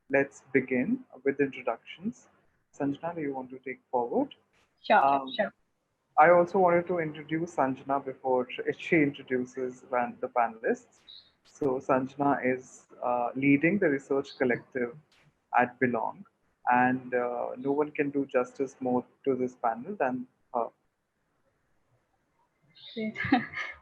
let's begin with introductions. Sanjana, do you want to take forward? Sure, Um, sure. I also wanted to introduce Sanjana before she introduces the panelists. So Sanjana is leading the research collective at Belongg, and no one can do justice more to this panel than her. Great.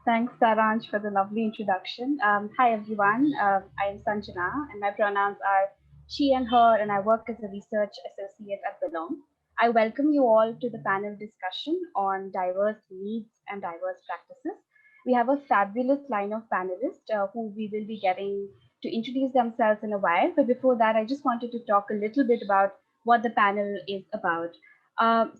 Thanks, Saransh, for the lovely introduction. Hi, everyone. I am Sanjana, and my pronouns are she and her, and I work as a research associate at Belongg. I welcome you all to the panel discussion on diverse needs and diverse practices. We have a fabulous line of panelists who we will be getting to introduce themselves in a while. But before that, I just wanted to talk a little bit about what the panel is about.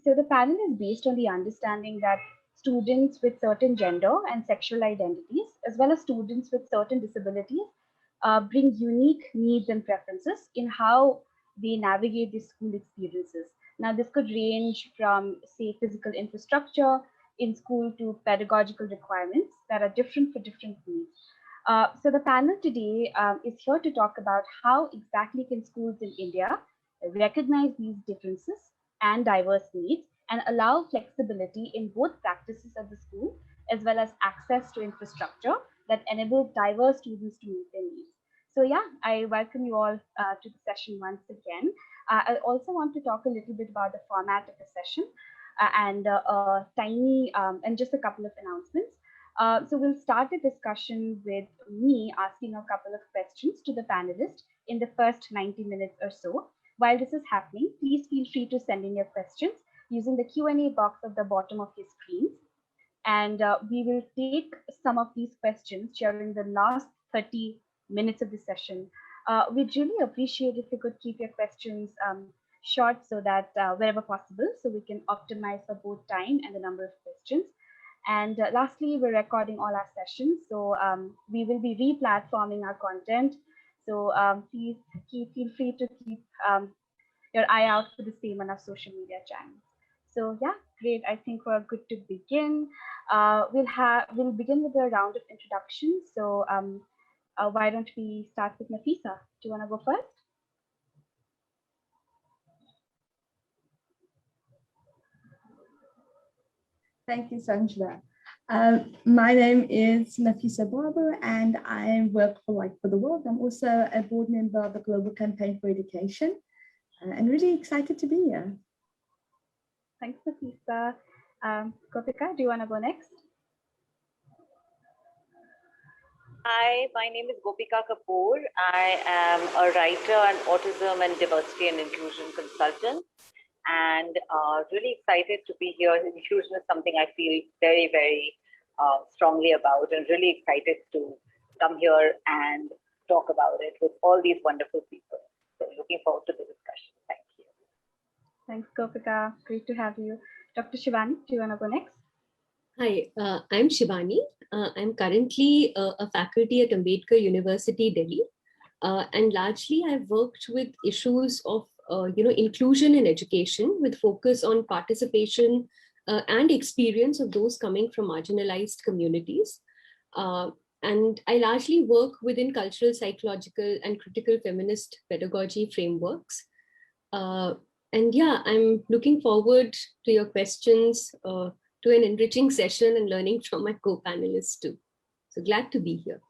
So the panel is based on the understanding that students with certain gender and sexual identities, as well as students with certain disabilities, bring unique needs and preferences in how they navigate these school experiences. Now, this could range from, say, physical infrastructure in school to pedagogical requirements that are different for different needs. So the panel today is here to talk about how exactly can schools in India recognize these differences and diverse needs and allow flexibility in both practices at the school as well as access to infrastructure that enables diverse students to meet their needs. So yeah, I welcome you all to the session once again. I also want to talk a little bit about the format of the session and a tiny and just a couple of announcements. So we'll start the discussion with me asking a couple of questions to the panelists in the first 90 minutes or so. While this is happening, please feel free to send in your questions using the Q&A box at the bottom of your screens. And we will take some of these questions during the last 30 minutes of the session. We'd really appreciate if you could keep your questions short so that wherever possible, so we can optimize for both time and the number of questions. And lastly, we're recording all our sessions, so we will be re-platforming our content. So please feel free to keep your eye out for the same on our social media channels. So yeah, great. I think we're good to begin. We'll begin with a round of introductions. So why don't we start with Nafisa? Do you want to go first? Thank you, Sanjana. My name is Nafisa Barber, and I work for Light for the World. I'm also a board member of the Global Campaign for Education, and really excited to be here. Thanks, Nafisa. Gopika, do you want to go next? Hi, my name is Gopika Kapoor. I am a writer and autism and diversity and inclusion consultant, and really excited to be here. Inclusion is something I feel very, very strongly about, and really excited to come here and talk about it with all these wonderful people. So looking forward to the discussion. Thank you. Thanks, Gopika. Great to have you. Dr. Shivani, do you want to go next? Hi, I'm Shivani. I'm currently a faculty at Ambedkar University, Delhi. And largely I've worked with issues of inclusion in education with focus on participation and experience of those coming from marginalized communities. And I largely work within cultural, psychological, and critical feminist pedagogy frameworks. And yeah, I'm looking forward to your questions, to an enriching session and learning from my co-panelists too. So glad to be here.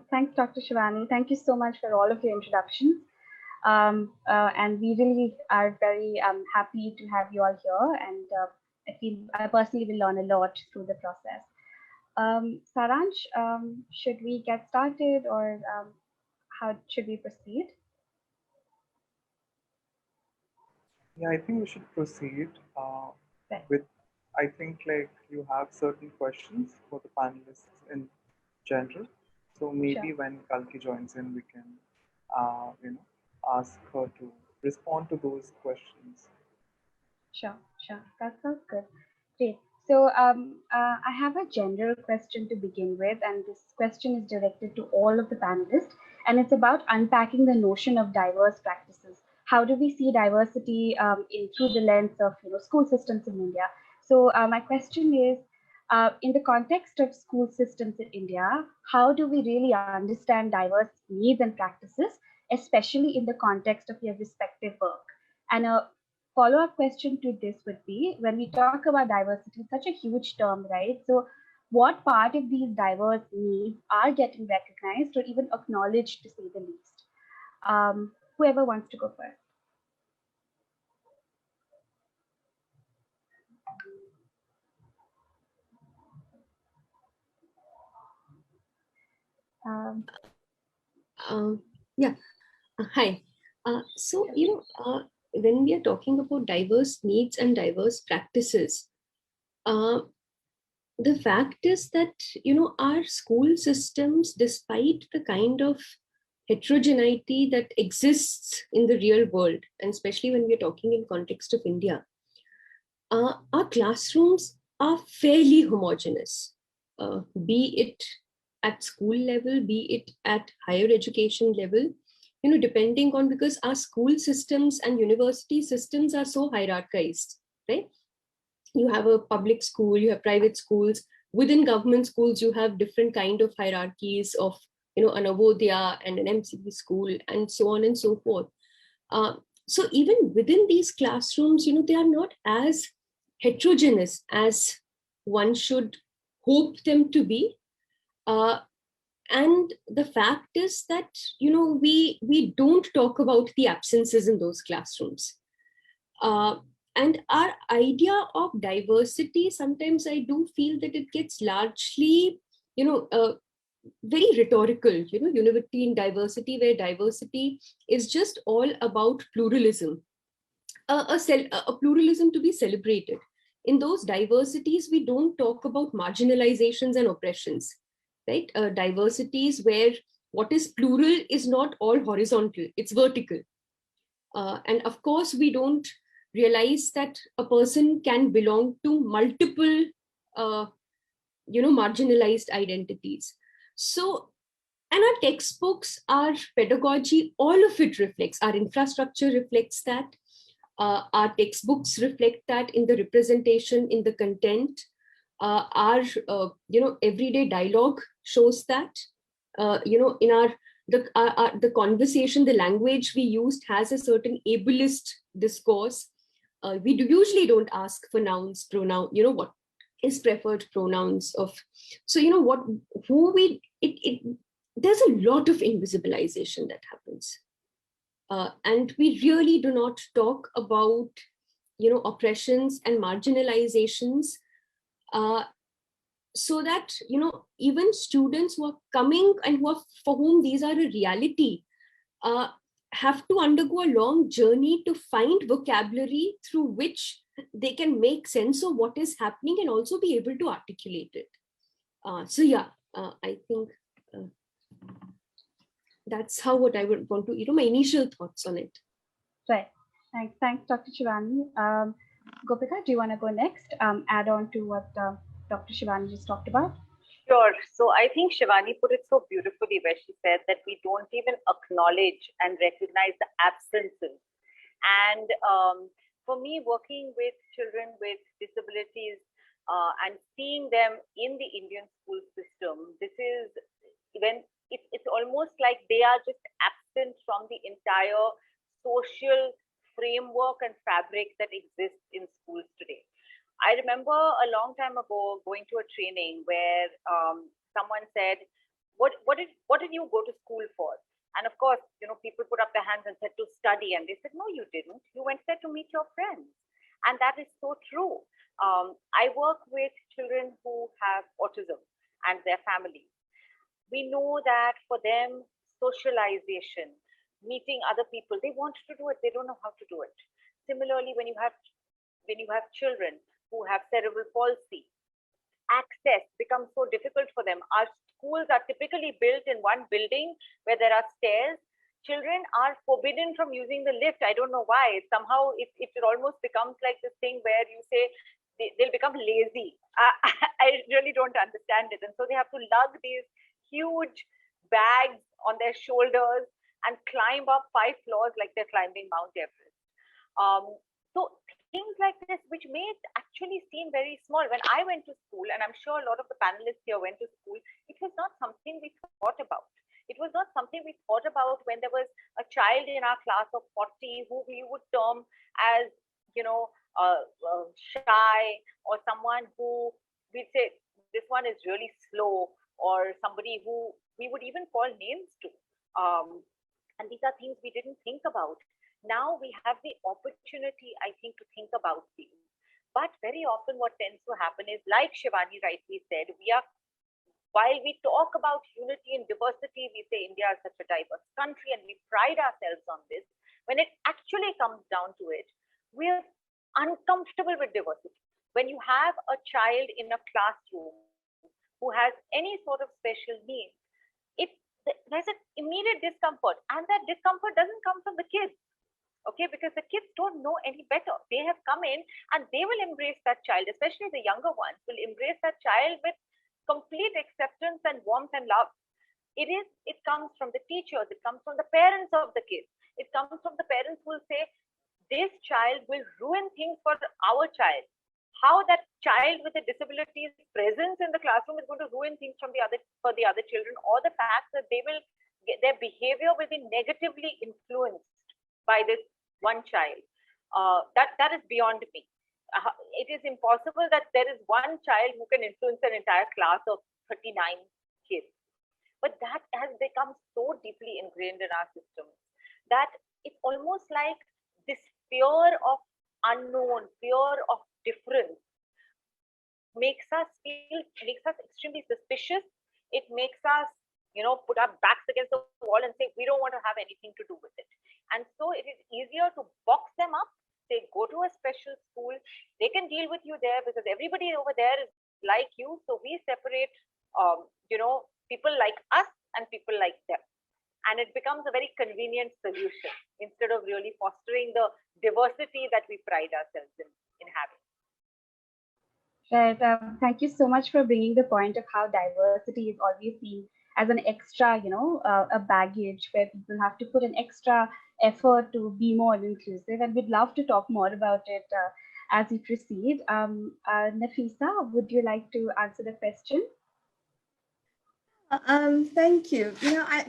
Thanks, Dr. Shivani. Thank you so much for all of your introductions. And we really are very happy to have you all here. And I feel I personally will learn a lot through the process. Saransh, should we get started, or how should we proceed? Yeah, I think we should proceed with, I think like you have certain questions for the panelists in general. So maybe Sure. when Kalki joins in, we can, ask her to respond to those questions. Sure. That sounds good. Great. So I have a general question to begin with, and this question is directed to all of the panelists, and it's about unpacking the notion of diverse practices. How do we see diversity through the lens of school systems in India? So my question is, in the context of school systems in India, how do we really understand diverse needs and practices especially in the context of your respective work? And a follow-up question to this would be, when we talk about diversity, it's such a huge term, right? So what part of these diverse needs are getting recognized or even acknowledged, to say the least? Whoever wants to go first. Yeah. Hi. So, when we are talking about diverse needs and diverse practices, uh, the fact is that, our school systems, despite the kind of heterogeneity that exists in the real world, and especially when we're talking in context of India, our classrooms are fairly homogeneous, be it at school level, be it at higher education level, depending on, because our school systems and university systems are so hierarchized, right? You have a public school, you have private schools. Within government schools, you have different kind of hierarchies of, an Avodhya and an MCB school, and so on and so forth. So even within these classrooms, they are not as heterogeneous as one should hope them to be. And the fact is that, we don't talk about the absences in those classrooms. And our idea of diversity, sometimes I do feel that it gets largely, very rhetorical, unity in diversity, where diversity is just all about pluralism, a pluralism to be celebrated. In those diversities, we don't talk about marginalizations and oppressions, right? Diversities where what is plural is not all horizontal, it's vertical. And of course, we don't realize that a person can belong to multiple, marginalized identities. So, and our textbooks, our pedagogy, all of it reflects, our infrastructure reflects that. Our textbooks reflect that in the representation, in the content. Our, everyday dialogue shows that. In the conversation, the language we used has a certain ableist discourse. We usually don't ask for nouns, pronoun, what is preferred pronouns of. So, there's a lot of invisibilization that happens. And we really do not talk about, oppressions and marginalizations, so that, even students who are coming and for whom these are a reality, have to undergo a long journey to find vocabulary through which they can make sense of what is happening and also be able to articulate it. So yeah, I think that's how what I would want to, my initial thoughts on it. Right. Thanks, Dr. Shivani. Gopika, do you want to go next? Add on to what Dr. Shivani just talked about? Sure. So I think Shivani put it so beautifully where she said that we don't even acknowledge and recognize the absences. And for me, working with children with disabilities and seeing them in the Indian school system, this is when it's almost like they are just absent from the entire social framework and fabric that exists in schools today. I remember a long time ago going to a training where someone said, what did you go to school for? And of course, people put up their hands and said to study. And they said, no, you didn't. You went there to meet your friends. And that is so true. I work with children who have autism and their families. We know that for them, socialization, meeting other people, they want to do it. They don't know how to do it. Similarly, when you have children who have cerebral palsy, access becomes so difficult for them. Our schools are typically built in one building where there are stairs. Children are forbidden from using the lift. I don't know why. Somehow it almost becomes like this thing where you say they'll become lazy. I really don't understand it. And so they have to lug these huge bags on their shoulders and climb up 5 floors like they're climbing Mount Everest. So things like this, which may actually seem very small. When I went to school, and I'm sure a lot of the panelists here went to school, it was not something we thought about. It was not something we thought about when there was a child in our class of 40 who we would term as, shy, or someone who we'd say, this one is really slow, or somebody who we would even call names to. And these are things we didn't think about. Now we have the opportunity, I think, to think about these. But very often what tends to happen is, like Shivani rightly said, while we talk about unity and diversity, we say India is such a diverse country and we pride ourselves on this. When it actually comes down to it, we're uncomfortable with diversity. When you have a child in a classroom who has any sort of special needs, there's an immediate discomfort, and that discomfort doesn't come from the kids. Okay, because the kids don't know any better. They have come in and they will embrace that child, especially the younger ones, will embrace that child with complete acceptance and warmth and love. It comes from the teachers, it comes from the parents of the kids. It comes from the parents who will say, this child will ruin things for our child. How that child with a disability's presence in the classroom is going to ruin things for the other children, or the fact that their behavior will be negatively influenced by this one child. That is beyond me. It is impossible that there is one child who can influence an entire class of 39 kids. But that has become so deeply ingrained in our system that it's almost like this fear of unknown, fear of difference makes us extremely suspicious. It makes us, put our backs against the wall and say, we don't want to have anything to do with it. And so it is easier to box them up, say, go to a special school. They can deal with you there because everybody over there is like you. So we separate, people like us and people like them. And it becomes a very convenient solution instead of really fostering the diversity that we pride ourselves in having. Right. Thank you so much for bringing the point of how diversity is always seen as an extra, a baggage where people have to put an extra effort to be more inclusive. And we'd love to talk more about it as we proceed. Nafisa, would you like to answer the question? Thank you.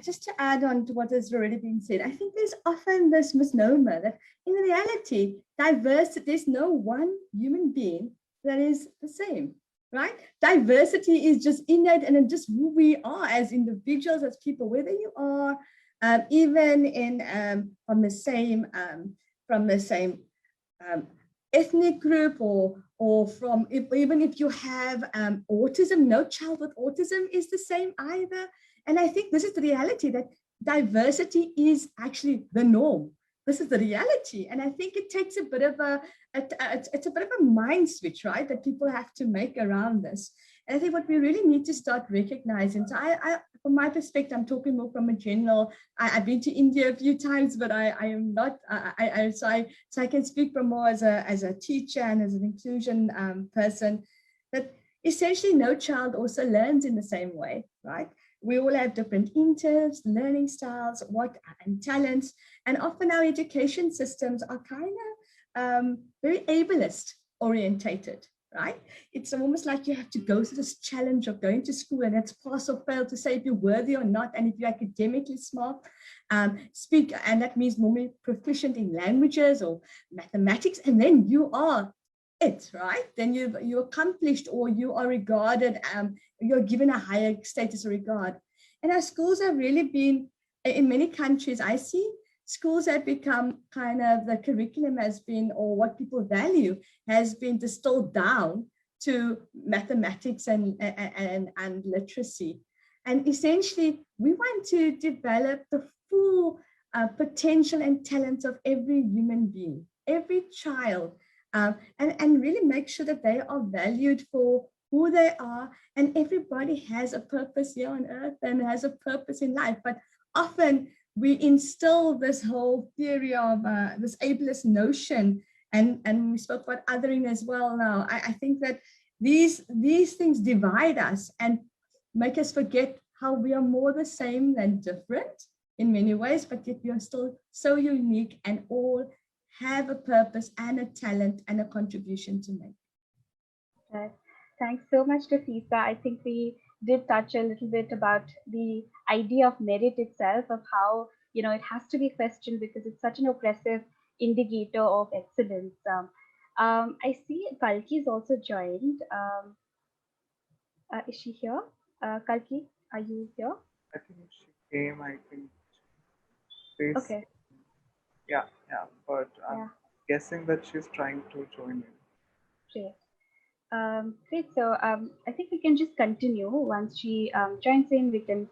Just to add on to what has already been said, I think there's often this misnomer that in reality, there's no one human being that is the same, right? Diversity is just innate and just who we are as individuals, as people, whether you are even from the same ethnic group or from even if you have autism, no child with autism is the same either. And I think this is the reality, that diversity is actually the norm. This is the reality. And I think it takes a bit of it's a bit of a mind switch, right, that people have to make around this. And I think what we really need to start recognizing, so I from my perspective, I'm talking more from a general, I've been to India a few times, but I am not, so I can speak from more as a teacher and as an inclusion person, that essentially no child also learns in the same way, right? We all have different interests, learning styles, and talents, and often our education systems are kind of very ableist orientated, right? It's almost like you have to go through this challenge of going to school, and it's pass or fail to say if you're worthy or not, and if you're academically smart, speak, and that means normally proficient in languages or mathematics, and then you are it, right? Then you're accomplished, or you are regarded, you're given a higher status or regard. And our schools have really been, in many countries I see, schools have become kind of, the curriculum has been, or what people value has been distilled down to mathematics and literacy. And essentially, we want to develop the full potential and talents of every human being, every child, and really make sure that they are valued for who they are. And everybody has a purpose here on earth and has a purpose in life. But often we instill this whole theory of this ableist notion, and we spoke about othering as well now. I think that these things divide us and make us forget how we are more the same than different in many ways, but yet we are still so unique and all have a purpose and a talent and a contribution to make. Right. Thanks so much, Nafisa. I think we did touch a little bit about the idea of merit itself, of how, it has to be questioned because it's such an oppressive indicator of excellence. I see Kalki is also joined. Is she here? Kalki, are you here? I think she came, I think, face. Okay. Yeah, but I'm Yeah. guessing that she's trying to join in. Great. Great. So I think we can just continue. Once she joins in, we can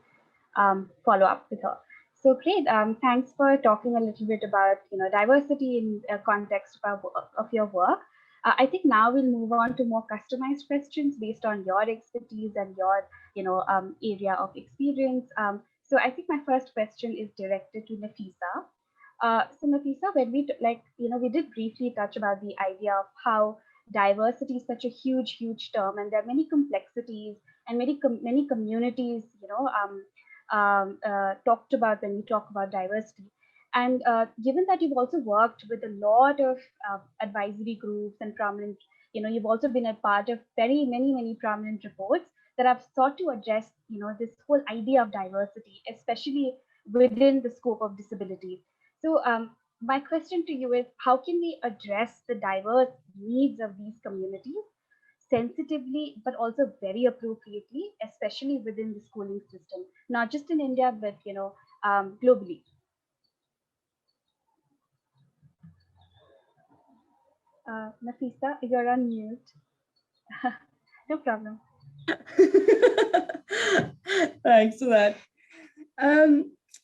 follow up with her. So great. Thanks for talking a little bit about diversity in context of your work. I think now we'll move on to more customized questions based on your expertise and your area of experience. So I think my first question is directed to Nafisa. So Nafisa, when we did briefly touch about the idea of how diversity is such a huge term, and there are many complexities and many communities, talked about when we talk about diversity. And given that you've also worked with a lot of advisory groups and prominent, you've also been a part of many prominent reports that have sought to address, this whole idea of diversity, especially within the scope of disability. So my question to you is, how can we address the diverse needs of these communities sensitively, but also very appropriately, especially within the schooling system, not just in India, but globally? Nafisa, you're on mute. No problem. Thanks for that.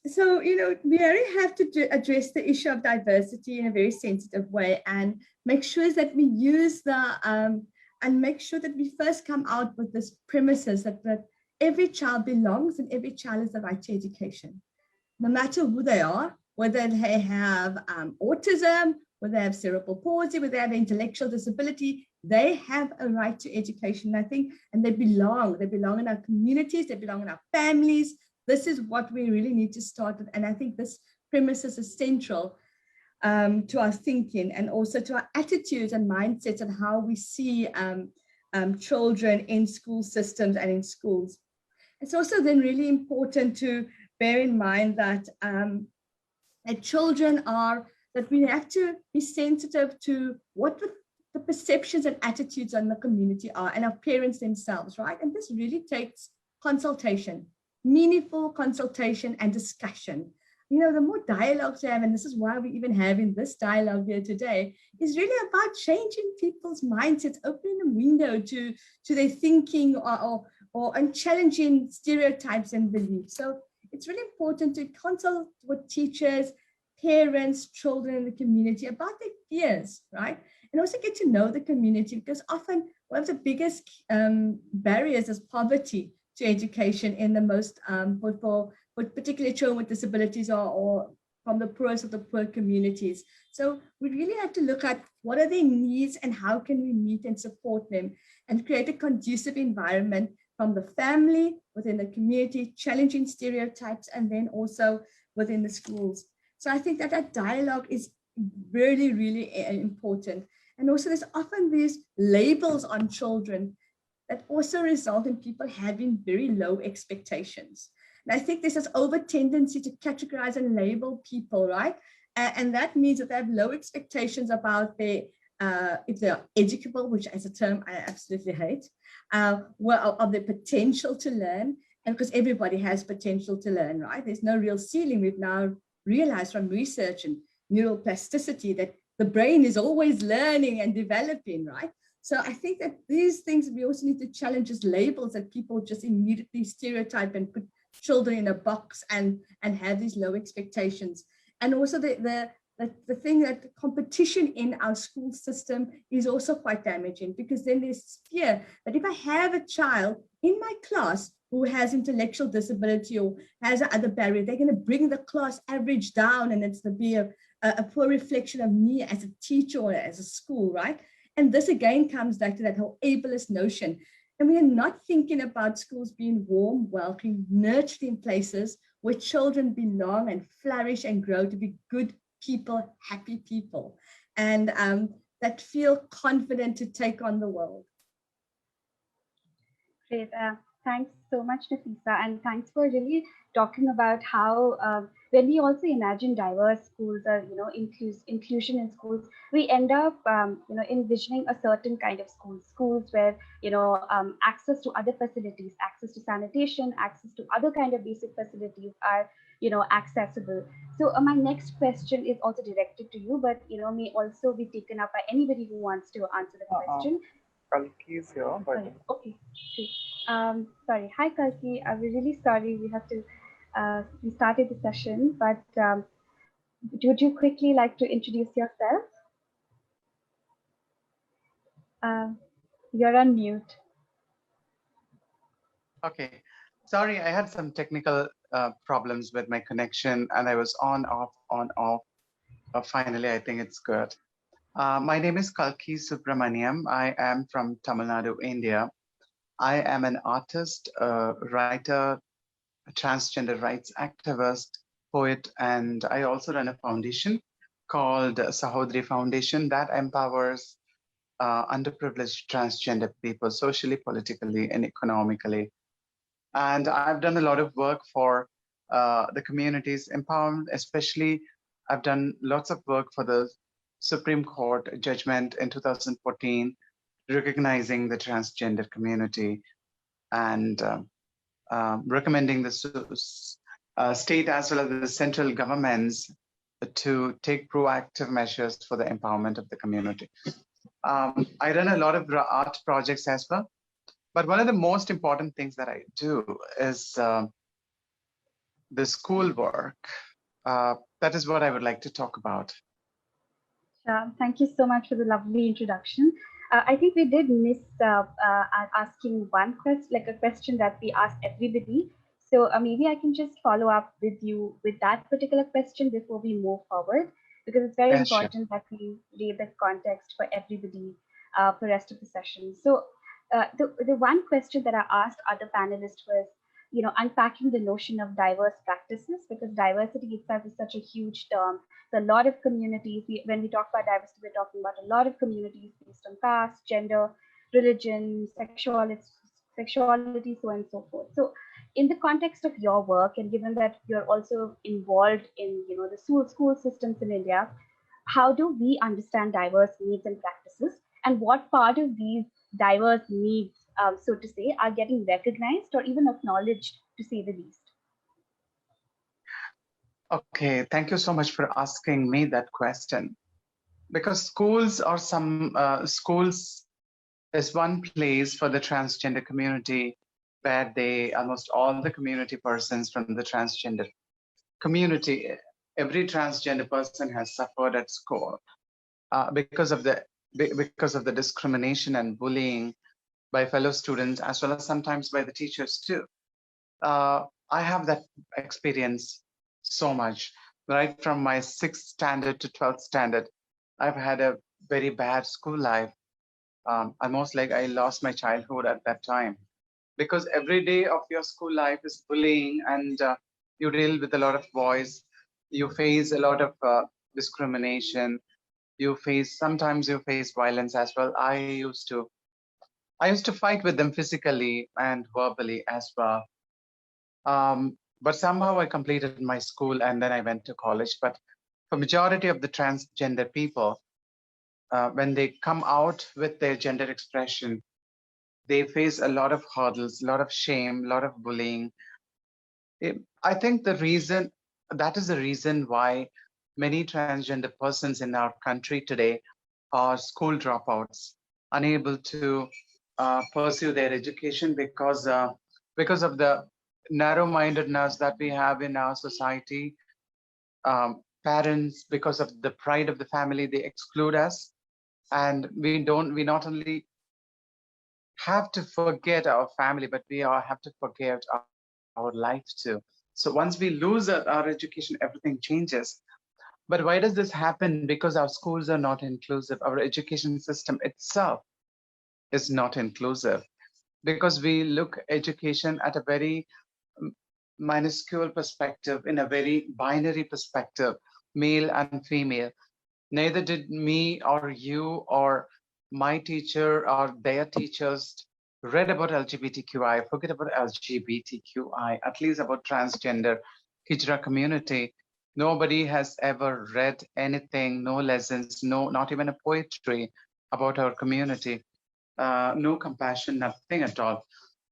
So, we really have to address the issue of diversity in a very sensitive way and make sure that we use and make sure that we first come out with this premises that every child belongs and every child has the right to education, no matter who they are, whether they have autism, whether they have cerebral palsy, whether they have intellectual disability, they have a right to education, I think, and they belong in our communities, they belong in our families. This is what we really need to start with. And I think this premises is central to our thinking and also to our attitudes and mindsets and how we see children in school systems and in schools. It's also then really important to bear in mind that children that we have to be sensitive to what the perceptions and attitudes in the community are and our parents themselves, right? And this really takes consultation, meaningful consultation and discussion. The more dialogues we have, and this is why we even having this dialogue here today, is really about changing people's mindsets, opening a window to their thinking and challenging stereotypes and beliefs. So it's really important to consult with teachers, parents, children in the community about their fears, right? And also get to know the community, because often one of the biggest barriers is poverty to education in the most, for particularly children with disabilities or from the poorest of the poor communities. So we really have to look at what are their needs and how can we meet and support them and create a conducive environment from the family, within the community, challenging stereotypes, and then also within the schools. So I think that dialogue is really, really important. And also there's often these labels on children that also result in people having very low expectations. And I think there's this over tendency to categorize and label people, right? And that means that they have low expectations about their, if they're educable, which as a term I absolutely hate, of their potential to learn. And because everybody has potential to learn, right? There's no real ceiling. We've now realized from research and neuroplasticity that the brain is always learning and developing, right? So I think that these things we also need to challenge as labels that people just immediately stereotype and put children in a box and have these low expectations. And also the thing that competition in our school system is also quite damaging, because then there's fear that if I have a child in my class who has intellectual disability or has another barrier, they're going to bring the class average down, and it's going to be a poor reflection of me as a teacher or as a school, right? And this again comes back to that whole ableist notion. And we are not thinking about schools being warm, welcoming, nurturing places where children belong and flourish and grow to be good people, happy people, and that feel confident to take on the world. Great. Thanks so much, Nafisa, and thanks for really talking about how when we also imagine diverse schools or inclusion in schools, we end up envisioning a certain kind of schools where access to other facilities, access to sanitation, access to other kind of basic facilities are accessible. So my next question is also directed to you, but may also be taken up by anybody who wants to answer the question. Kalki is here, but Sorry. Okay. Great. Sorry. Hi, Kalki. I'm really sorry. We have to. We started the session, but would you quickly like to introduce yourself? Um, you're on mute. Okay. Sorry, I had some technical problems with my connection and I was on, off, on, off. Finally, I think it's good. My name is Kalki Subramaniam. I am from Tamil Nadu, India. I am an artist, writer, a transgender rights activist, poet, and I also run a foundation called Sahodri Foundation that empowers underprivileged transgender people socially, politically, and economically. And I've done a lot of work for the community's empowerment, especially I've done lots of work for the Supreme Court judgment in 2014, recognizing the transgender community and recommending the state as well as the central governments to take proactive measures for the empowerment of the community. I run a lot of art projects as well. But one of the most important things that I do is the schoolwork. That is what I would like to talk about. Thank you so much for the lovely introduction. I think we did miss asking one question, like a question that we asked everybody. So maybe I can just follow up with you with that particular question before we move forward, because it's very important that we lay the context for everybody for the rest of the session. So the one question that I asked other panelists was, unpacking the notion of diverse practices, because diversity itself is such a huge term. So a lot of communities, when we talk about diversity, we're talking about a lot of communities based on caste, gender, religion, sexuality, so on and so forth. So in the context of your work, and given that you're also involved in the school systems in India, how do we understand diverse needs and practices, and what part of these diverse needs, so to say, are getting recognized or even acknowledged, to say the least? Okay, thank you so much for asking me that question. Because schools are schools is one place for the transgender community where almost all the community persons from the transgender community, every transgender person has suffered at school because of the discrimination and bullying by fellow students, as well as sometimes by the teachers too. I have that experience so much, right from my 6th standard to 12th standard. I've had a very bad school life. Almost like I lost my childhood at that time, because every day of your school life is bullying, and you deal with a lot of boys. You face a lot of discrimination. Sometimes you face violence as well. I used to fight with them physically and verbally as well. But somehow I completed my school and then I went to college. But for majority of the transgender people, when they come out with their gender expression, they face a lot of hurdles, a lot of shame, a lot of bullying. I think that is the reason why many transgender persons in our country today are school dropouts, unable to pursue their education because of the narrow-mindedness that we have in our society. Parents, because of the pride of the family, they exclude us, and we not only have to forget our family, but we have to forget our life too. So once we lose our education, everything changes. But why does this happen? Because our schools are not inclusive. Our education system itself is not inclusive, because we look education at a very minuscule perspective, in a very binary perspective, male and female. Neither did me or you or my teacher or their teachers read about LGBTQI, forget about LGBTQI, at least about transgender Hijra community. Nobody has ever read anything, no lessons, not even a poetry about our community, no compassion, nothing at all.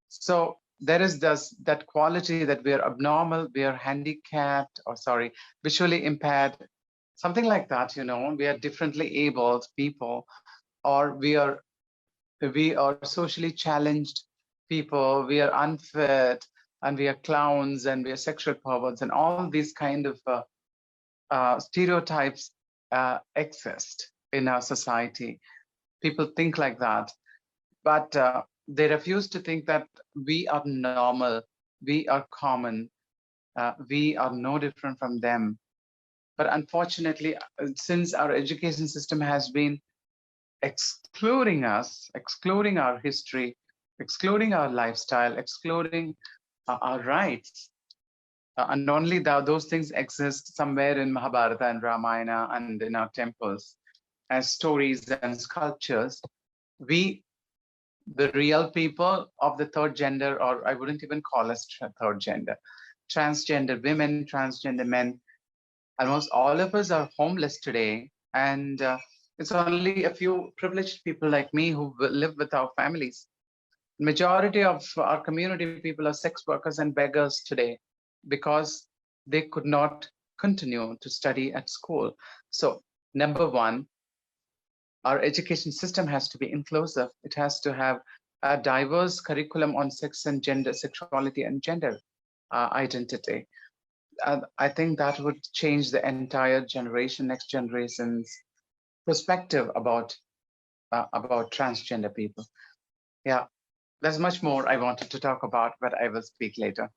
So there is that quality that we are abnormal, we are handicapped, or sorry, visually impaired, something like that, we are differently abled people, or we are socially challenged people, we are unfit, and we are clowns, and we are sexual perverts, and all these kind of stereotypes exist in our society. People think like that, but they refuse to think that we are normal, we are common, we are no different from them. But unfortunately, since our education system has been excluding us, excluding our history, excluding our lifestyle, excluding our rights. And only those things exist somewhere in Mahabharata and Ramayana and in our temples as stories and sculptures. We, the real people of the third gender, or I wouldn't even call us third gender, transgender women, transgender men, almost all of us are homeless today. And it's only a few privileged people like me who live with our families. Majority of our community people are sex workers and beggars today because they could not continue to study at school. So number one, our education system has to be inclusive. It has to have a diverse curriculum on sex and gender, sexuality and gender identity. I think that would change the entire generation, next generation's perspective about transgender people. Yeah, there's much more I wanted to talk about, but I will speak later.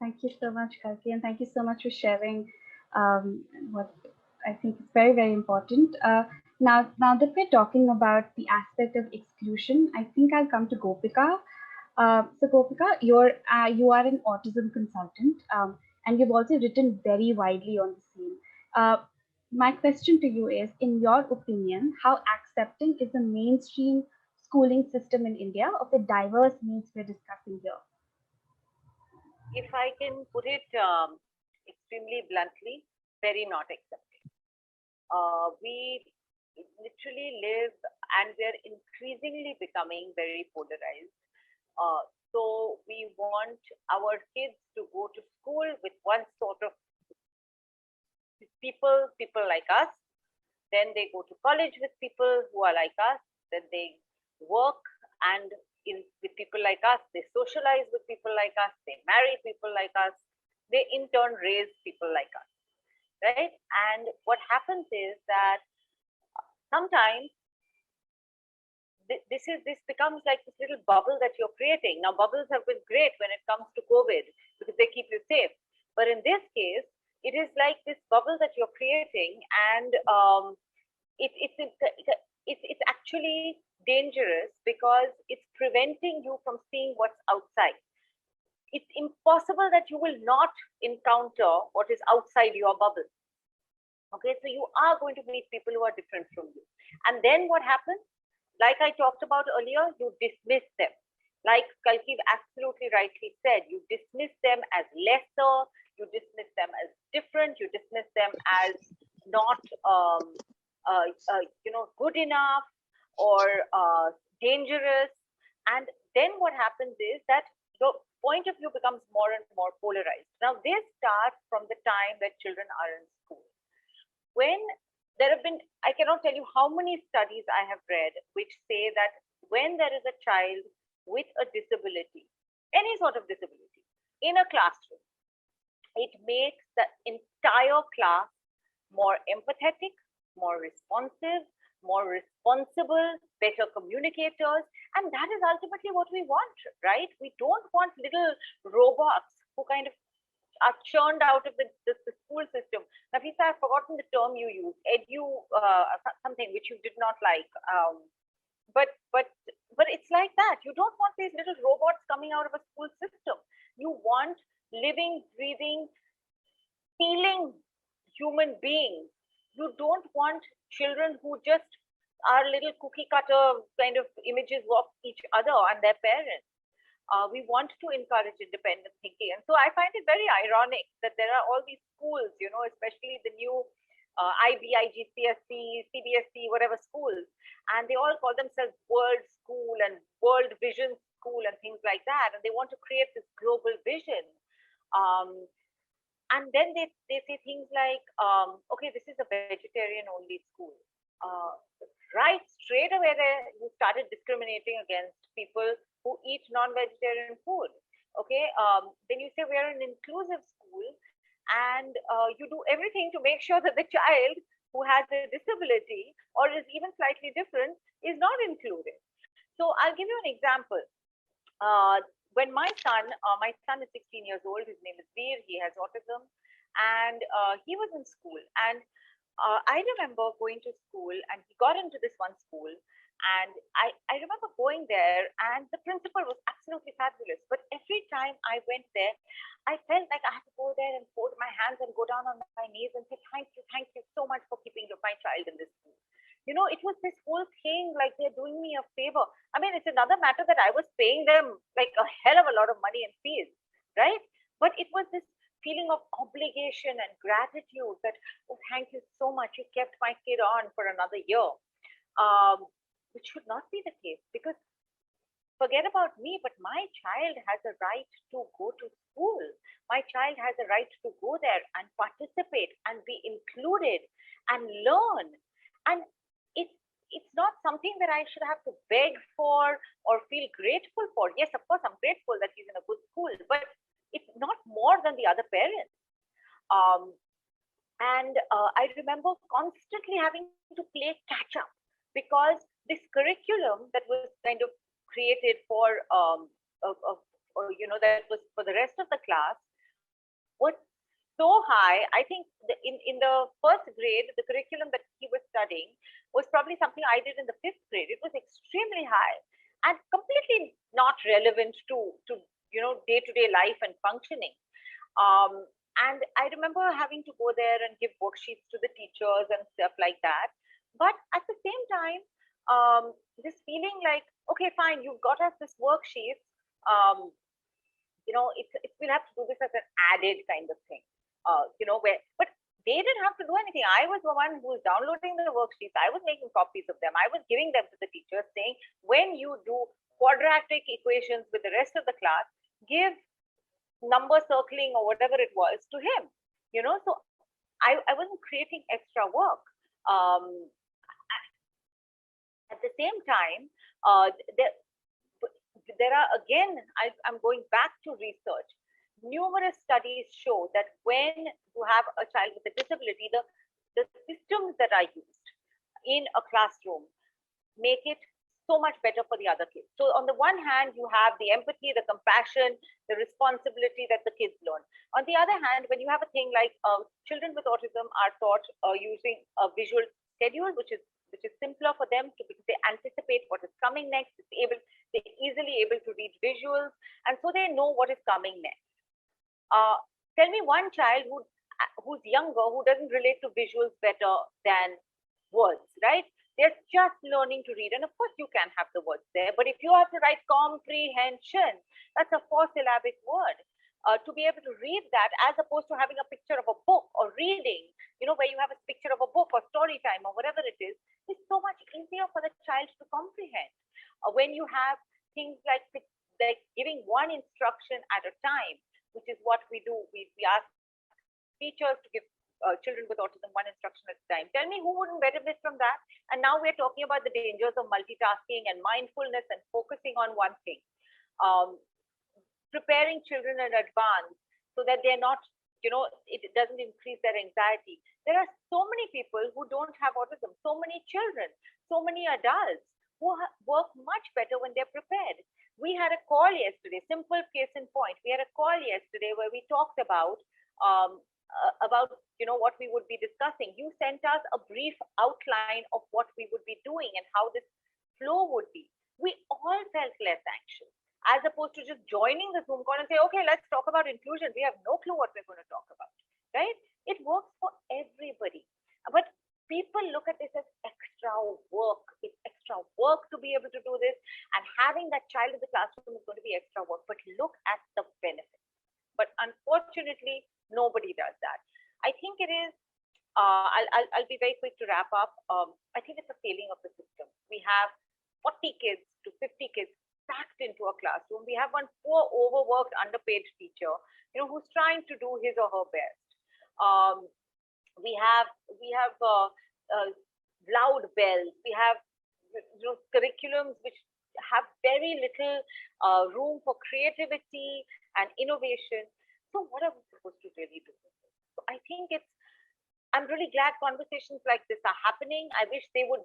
Thank you so much, Kalki, and thank you so much for sharing what I think is very, very important. Now that we're talking about the aspect of exclusion, I think I'll come to Gopika. So Gopika, you are an autism consultant, and you've also written very widely on the same. My question to you is, in your opinion, how accepting is the mainstream schooling system in India of the diverse needs we're discussing here? If I can put it extremely bluntly, very not accepting. We literally live, and we're increasingly becoming very polarized. So we want our kids to go to school with one sort of people like us. Then they go to college with people who are like us. Then they work and with people like us. They socialize with people like us. They marry people like us. They in turn raise people like us, right? And what happens is that sometimes this becomes like this little bubble that you're creating. Now, bubbles have been great when it comes to COVID because they keep you safe. But in this case, it is like this bubble that you're creating, and it's actually dangerous because it's preventing you from seeing what's outside. It's impossible that you will not encounter what is outside your bubble. Okay, so you are going to meet people who are different from you. And then what happens? Like I talked about earlier, you dismiss them. Like Kalki absolutely rightly said, you dismiss them as lesser, you dismiss them as different, you dismiss them as not good enough or dangerous. And then what happens is that the point of view becomes more and more polarized. Now, this starts from the time that children are in school. When there have been, I cannot tell you how many studies I have read which say that when there is a child with a disability, any sort of disability, in a classroom, it makes the entire class more empathetic, more responsive, more responsible, better communicators. And that is ultimately what we want, right? We don't want little robots who kind of are churned out of the school system. Nafisa, I've forgotten the term you used, something which you did not like. But it's like that. You don't want these little robots coming out of a school system. You want living, breathing, feeling human beings. You don't want children who just our little cookie cutter kind of images of each other and their parents. We want to encourage independent thinking. And so I find it very ironic that there are all these schools, especially the new IB, IGCSE, CBSE, whatever schools, and they all call themselves World School and World Vision School and things like that. And they want to create this global vision. And then they say things like, okay, this is a vegetarian only school. Right straight away there, you started discriminating against people who eat non-vegetarian food. Okay, then you say we are an inclusive school, and you do everything to make sure that the child who has a disability or is even slightly different is not included. So I'll give you an example. When my son is 16 years old, his name is Veer, he has autism, and he was in school. And I remember going to school, and he got into this one school, and I remember going there, and the principal was absolutely fabulous. But every time I went there, I felt like I had to go there and fold my hands and go down on my knees and say, thank you so much for keeping my child in this school. It was this whole thing like they're doing me a favor. I mean, it's another matter that I was paying them like a hell of a lot of money in fees, right? But it was this feeling of obligation and gratitude that, oh, thank you so much. You kept my kid on for another year, which should not be the case, because forget about me, but my child has a right to go to school. My child has a right to go there and participate and be included and learn. And it's not something that I should have to beg for or feel grateful for. Yes, of course, I'm grateful that he's in a good school, but it's not more than the other parents. I remember constantly having to play catch up, because this curriculum that was kind of created for that was for the rest of the class was so high. I think in the first grade, the curriculum that he was studying was probably something I did in the 5th grade. It was extremely high and completely not relevant to day-to-day life and functioning. And I remember having to go there and give worksheets to the teachers and stuff like that. But at the same time, this feeling like, okay, fine, you've got us this worksheet. We'll have to do this as an added kind of thing. But they didn't have to do anything. I was the one who was downloading the worksheets. I was making copies of them. I was giving them to the teachers, saying, when you do quadratic equations with the rest of the class, give number circling or whatever it was to him. So I wasn't creating extra work. At the same time, there are, again, I'm going back to research. Numerous studies show that when you have a child with a disability, the systems that are used in a classroom make it so much better for the other kids. So on the one hand, you have the empathy, the compassion, the responsibility that the kids learn. On the other hand, when you have a thing like children with autism are taught using a visual schedule, which is simpler for them because they anticipate what is coming next. They're easily able to read visuals, and so they know what is coming next. Tell me one child who's younger, who doesn't relate to visuals better than words, right? They're just learning to read. And of course, you can have the words there. But if you have to write comprehension, that's a 4-syllabic word. To be able to read that, as opposed to having a picture of a book or reading, where you have a picture of a book or story time or whatever it is so much easier for the child to comprehend. When you have things like giving one instruction at a time, which is what we do. We ask teachers to give children with autism one instruction at a time. Tell me who wouldn't benefit from that? And now we're talking about the dangers of multitasking and mindfulness and focusing on one thing. Preparing children in advance so that they're not, it doesn't increase their anxiety. There are so many people who don't have autism, so many children, so many adults who work much better when they're prepared. We had a call yesterday, simple case in point. We had a call yesterday where we talked about what we would be discussing. You sent us a brief outline of what we would be doing and how this flow would be. We all felt less anxious, as opposed to just joining the Zoom call and say, okay, let's talk about inclusion. We have no clue what we're going to talk about, right? It works for everybody. But people look at this as extra work. It's extra work to be able to do this, and having that child in the classroom is going to be extra work. But look at the benefits. But unfortunately, nobody does that. I think it is. I'll be very quick to wrap up. I think it's a failing of the system. We have 40 kids to 50 kids packed into a classroom. We have one poor, overworked, underpaid teacher, who's trying to do his or her best. We have loud bells. We have curriculums which have very little room for creativity and innovation. So what are we supposed to really do? So I think I'm really glad conversations like this are happening. I wish they would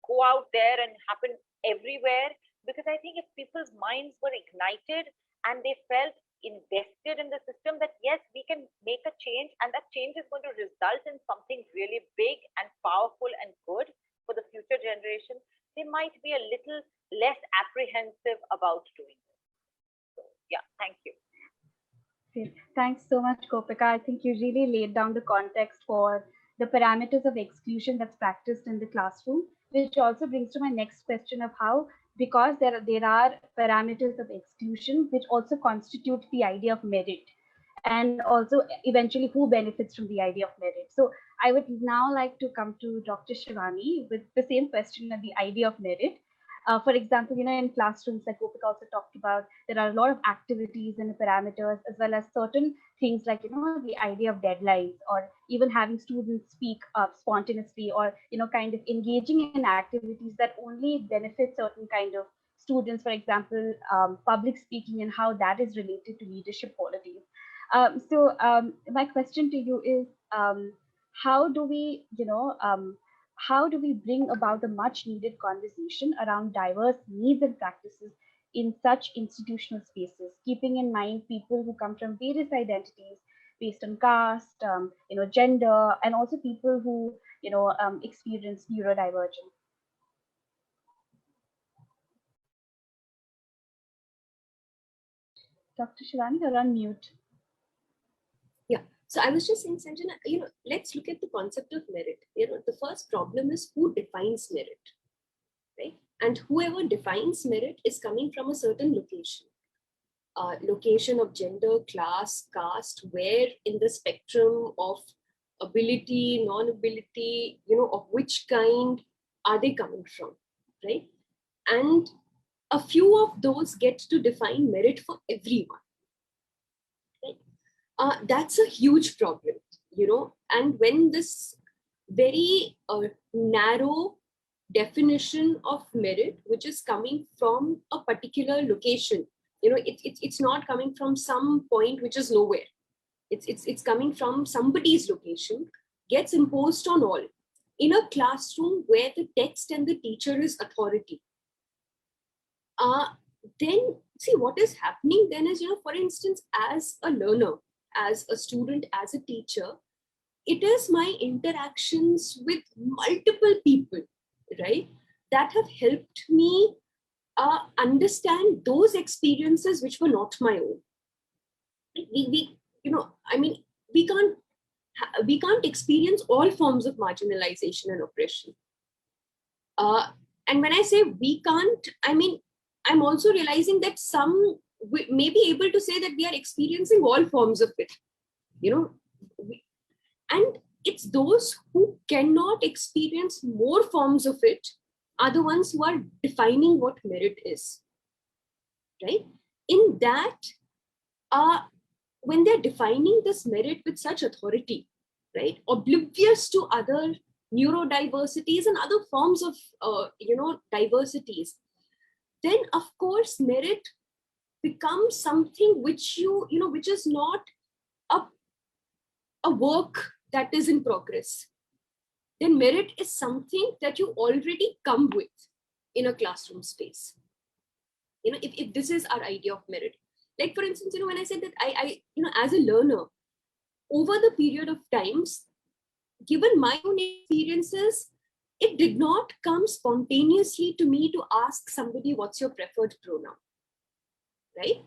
go out there and happen everywhere, because I think if people's minds were ignited and they felt invested in the system, that yes, we can make a change, and that change is going to result in something really big and powerful and good for the future generation, they might be a little less apprehensive about doing this. So yeah, thank you. Thanks so much, Gopika. I think you really laid down the context for the parameters of exclusion that's practiced in the classroom, which also brings to my next question of how, because there are parameters of exclusion which also constitute the idea of merit, and also eventually who benefits from the idea of merit. So I would now like to come to Dr. Shivani with the same question of the idea of merit. For example, in classrooms, like Gopika also talked about, there are a lot of activities and parameters, as well as certain things like, the idea of deadlines, or even having students speak up spontaneously, or, kind of engaging in activities that only benefit certain kind of students, for example, public speaking and how that is related to leadership qualities. My question to you is, how do we, how do we bring about the much needed conversation around diverse needs and practices in such institutional spaces, keeping in mind people who come from various identities based on caste, gender, and also people who, experience neurodivergence? Dr. Shivani, you're on mute. Yeah. So I was just saying, Sanjana, let's look at the concept of merit. The first problem is who defines merit, right? And whoever defines merit is coming from a certain location. Location of gender, class, caste, where in the spectrum of ability, non-ability, of which kind are they coming from, right? And a few of those get to define merit for everyone. That's a huge problem, and when this very narrow definition of merit, which is coming from a particular location, it's not coming from some point which is nowhere. It's coming from somebody's location, gets imposed on all in a classroom where the text and the teacher is authority. Then see what is happening then is, for instance, as a learner, as a student, as a teacher, it is my interactions with multiple people, right, that have helped me understand those experiences which were not my own. We can't experience all forms of marginalization and oppression. And when I say we can't, I'm also realizing that some may be able to say that we are experiencing all forms of it, and it's those who cannot experience more forms of it are the ones who are defining what merit is, right? In that, when they're defining this merit with such authority, right, oblivious to other neurodiversities and other forms of, diversities, then of course merit becomes something which which is not a work that is in progress. Then merit is something that you already come with in a classroom space. If this is our idea of merit, like for instance, when I said that I as a learner, over the period of times, given my own experiences, it did not come spontaneously to me to ask somebody, what's your preferred pronoun? Right?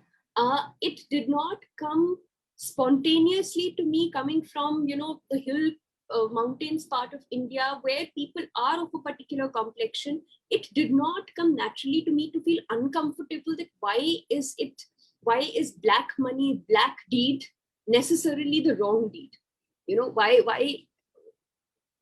It did not come spontaneously to me coming from, the hill mountains part of India where people are of a particular complexion, it did not come naturally to me to feel uncomfortable that why is black money, black deed necessarily the wrong deed? Why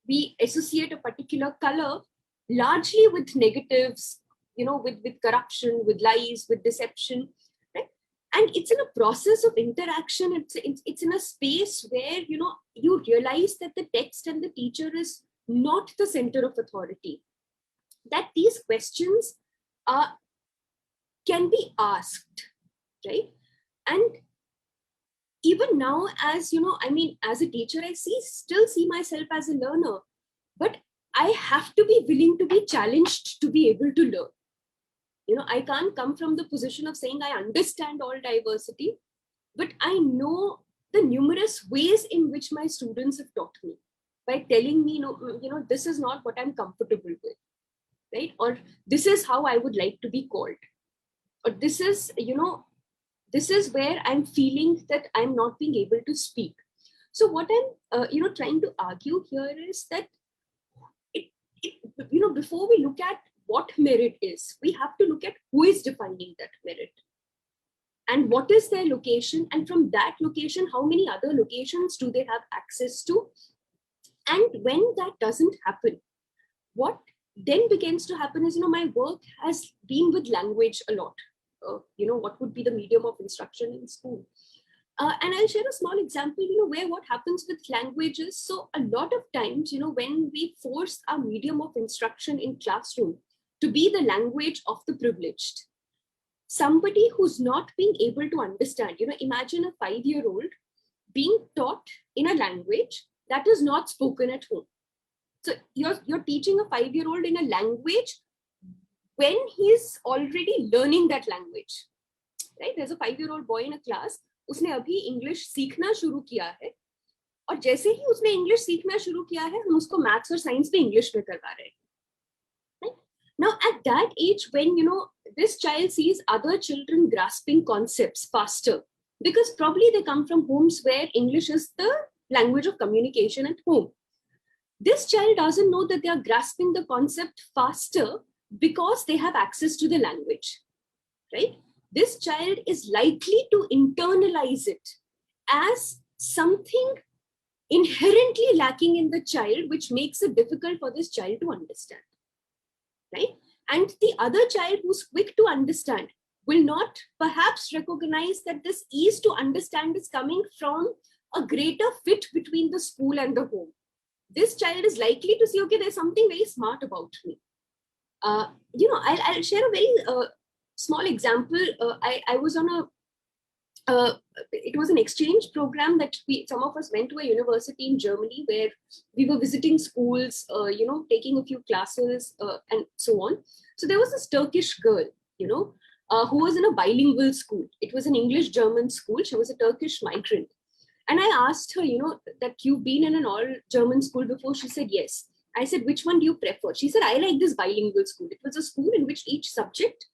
we associate a particular color largely with negatives, with corruption, with lies, with deception, right? And it's in a process of interaction. It's in a space where, you realize that the text and the teacher is not the center of authority, that these questions can be asked, right? And even now, as as a teacher, I still see myself as a learner, but I have to be willing to be challenged to be able to learn. I can't come from the position of saying I understand all diversity, but I know the numerous ways in which my students have taught me by telling me, this is not what I'm comfortable with, right? Or this is how I would like to be called, or this is where I'm feeling that I'm not being able to speak. So what I'm, trying to argue here is that, before we look at what merit is, we have to look at who is defining that merit and what is their location. And from that location, how many other locations do they have access to? And when that doesn't happen, what then begins to happen is, my work has been with language a lot. What would be the medium of instruction in school? And I'll share a small example, where what happens with languages. So a lot of times, when we force our medium of instruction in classroom to be the language of the privileged, somebody who's not being able to understand, imagine a 5-year-old being taught in a language that is not spoken at home. So you're teaching a 5-year-old in a language when he's already learning that language, right? There's a 5-year-old boy in a class, उसने अभी English सीखना शुरू किया है, और जैसे ही उसने English सीखना शुरू किया है, हम उसको मैथ्स और साइंस भी इंग्लिश में करवा रहे हैं. Right? Now, at that age, when this child sees other children grasping concepts faster, because probably they come from homes where English is the language of communication at home, this child doesn't know that they are grasping the concept faster because they have access to the language, right? This child is likely to internalize it as something inherently lacking in the child, which makes it difficult for this child to understand, right? And the other child who's quick to understand will not perhaps recognize that this ease to understand is coming from a greater fit between the school and the home. This child is likely to see, okay, there's something very smart about me. I'll share a very small example. I was on it was an exchange program that some of us went to a university in Germany where we were visiting schools, taking a few classes and so on. So there was this Turkish girl, who was in a bilingual school. It was an English-German school. She was a Turkish migrant. And I asked her, that you've been in an all-German school before? She said, yes. I said, which one do you prefer? She said, I like this bilingual school. It was a school in which each subject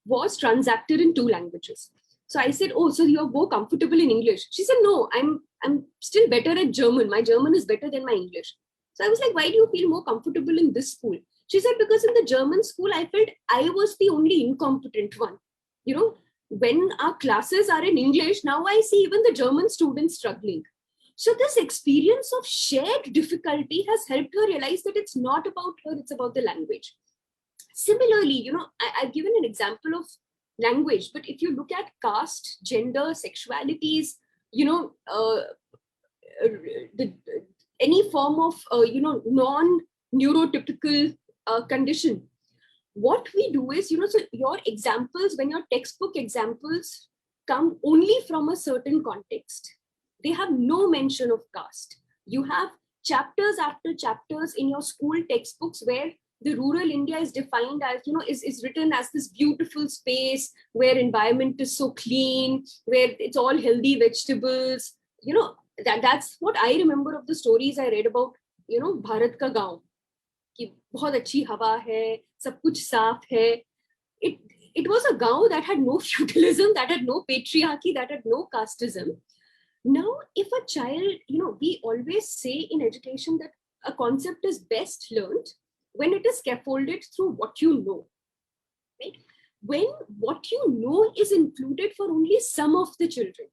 was transacted in 2 languages. So I said, oh, so you're more comfortable in English? She said, no, I'm still better at German. My German is better than my English. So I was like, why do you feel more comfortable in this school? She said, because in the German school, I felt I was the only incompetent one. When our classes are in English, now I see even the German students struggling. So this experience of shared difficulty has helped her realize that it's not about her, it's about the language. Similarly, I've given an example of language, but if you look at caste, gender, sexualities, any form of, non-neurotypical condition, what we do is, so your examples, when your textbook examples come only from a certain context, they have no mention of caste. You have chapters after chapters in your school textbooks where the rural India is defined as, is written as this beautiful space where environment is so clean, where it's all healthy vegetables. That's what I remember of the stories I read about, Bharat ka gaon. कि बहुत अच्छी हवा है, सब कुछ साफ है. It was a gaon that had no feudalism, that had no patriarchy, that had no casteism. Now, if a child, we always say in education that a concept is best learned when it is scaffolded through what you know, right? When what you know is included for only some of the children,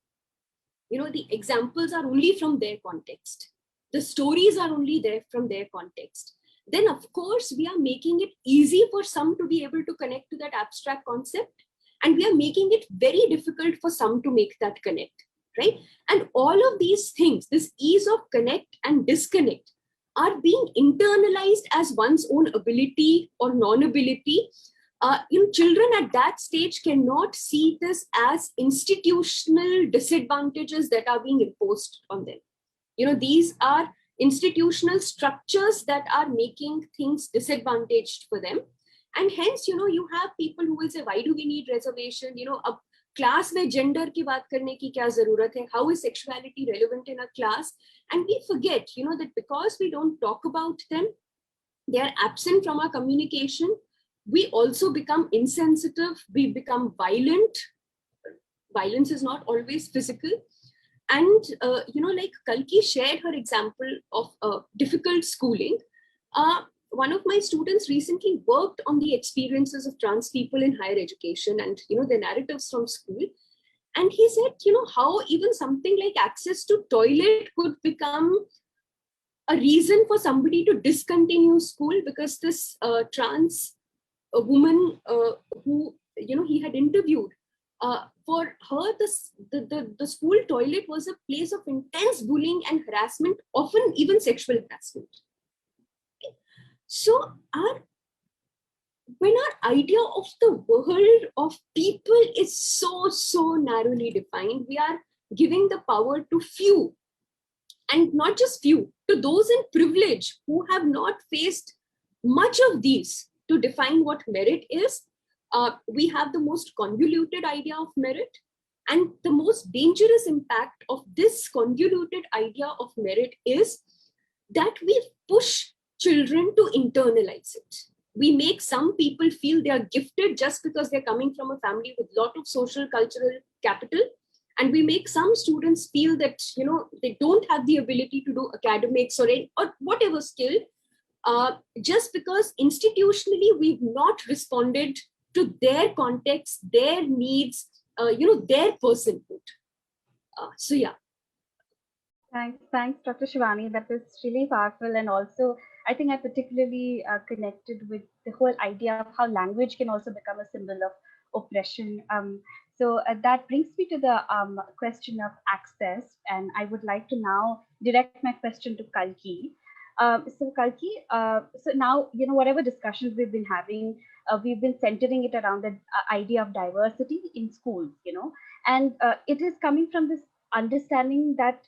the examples are only from their context, the stories are only there from their context, then of course we are making it easy for some to be able to connect to that abstract concept, and we are making it very difficult for some to make that connect, right? And all of these things, this ease of connect and disconnect, are being internalized as one's own ability or non-ability. Children at that stage cannot see this as institutional disadvantages that are being imposed on them. These are institutional structures that are making things disadvantaged for them. And hence, you have people who will say, why do we need reservation? A class where gender ki baat karne ki kya zarurat hai? How is sexuality relevant in a class? And we forget, that because we don't talk about them, they are absent from our communication. We also become insensitive. We become violent. Violence is not always physical. And, like Kalki shared her example of difficult schooling. One of my students recently worked on the experiences of trans people in higher education and, the narratives from school. And he said, how even something like access to toilet could become a reason for somebody to discontinue school, because this trans woman who, he had interviewed, for her, the school toilet was a place of intense bullying and harassment, often even sexual harassment. Okay. So when our idea of the world of people is so narrowly defined, we are giving the power to few, and not just few, to those in privilege who have not faced much of these to define what merit is. We have the most convoluted idea of merit, and the most dangerous impact of this convoluted idea of merit is that we push children to internalize it. We make some people feel they are gifted just because they're coming from a family with a lot of social cultural capital, and we make some students feel that they don't have the ability to do academics or whatever skill, just because institutionally we've not responded to their context, their needs, their personhood. So yeah. Thanks, Dr. Shivani. That was really powerful, and also I think I particularly connected with the whole idea of how language can also become a symbol of oppression. So that brings me to the question of access, and I would like to now direct my question to Kalki. So Kalki, so now, whatever discussions we've been having, we've been centering it around the idea of diversity in schools, and it is coming from this understanding that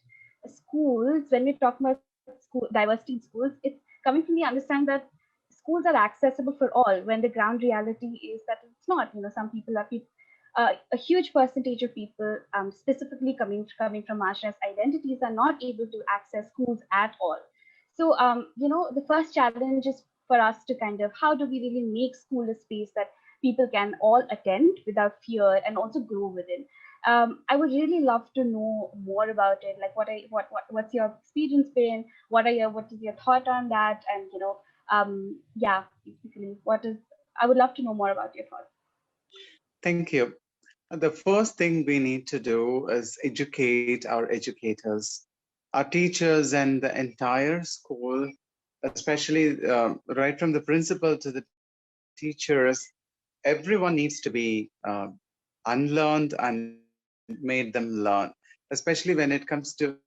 schools, when we talk about school diversity in schools, it's coming from the understanding that schools are accessible for all, when the ground reality is that it's not. Some people are a huge percentage of people, specifically coming from marginalized identities, are not able to access schools at all. So, the first challenge is for us to kind of, how do we really make school a space that people can all attend without fear and also grow within? I would really love to know more about it. Like, what's your experience been? What is your thought on that? And yeah, basically, I would love to know more about your thoughts. Thank you. The first thing we need to do is educate our educators, our teachers, and the entire school, especially right from the principal to the teachers. Everyone needs to be unlearned and made them learn, especially when it comes to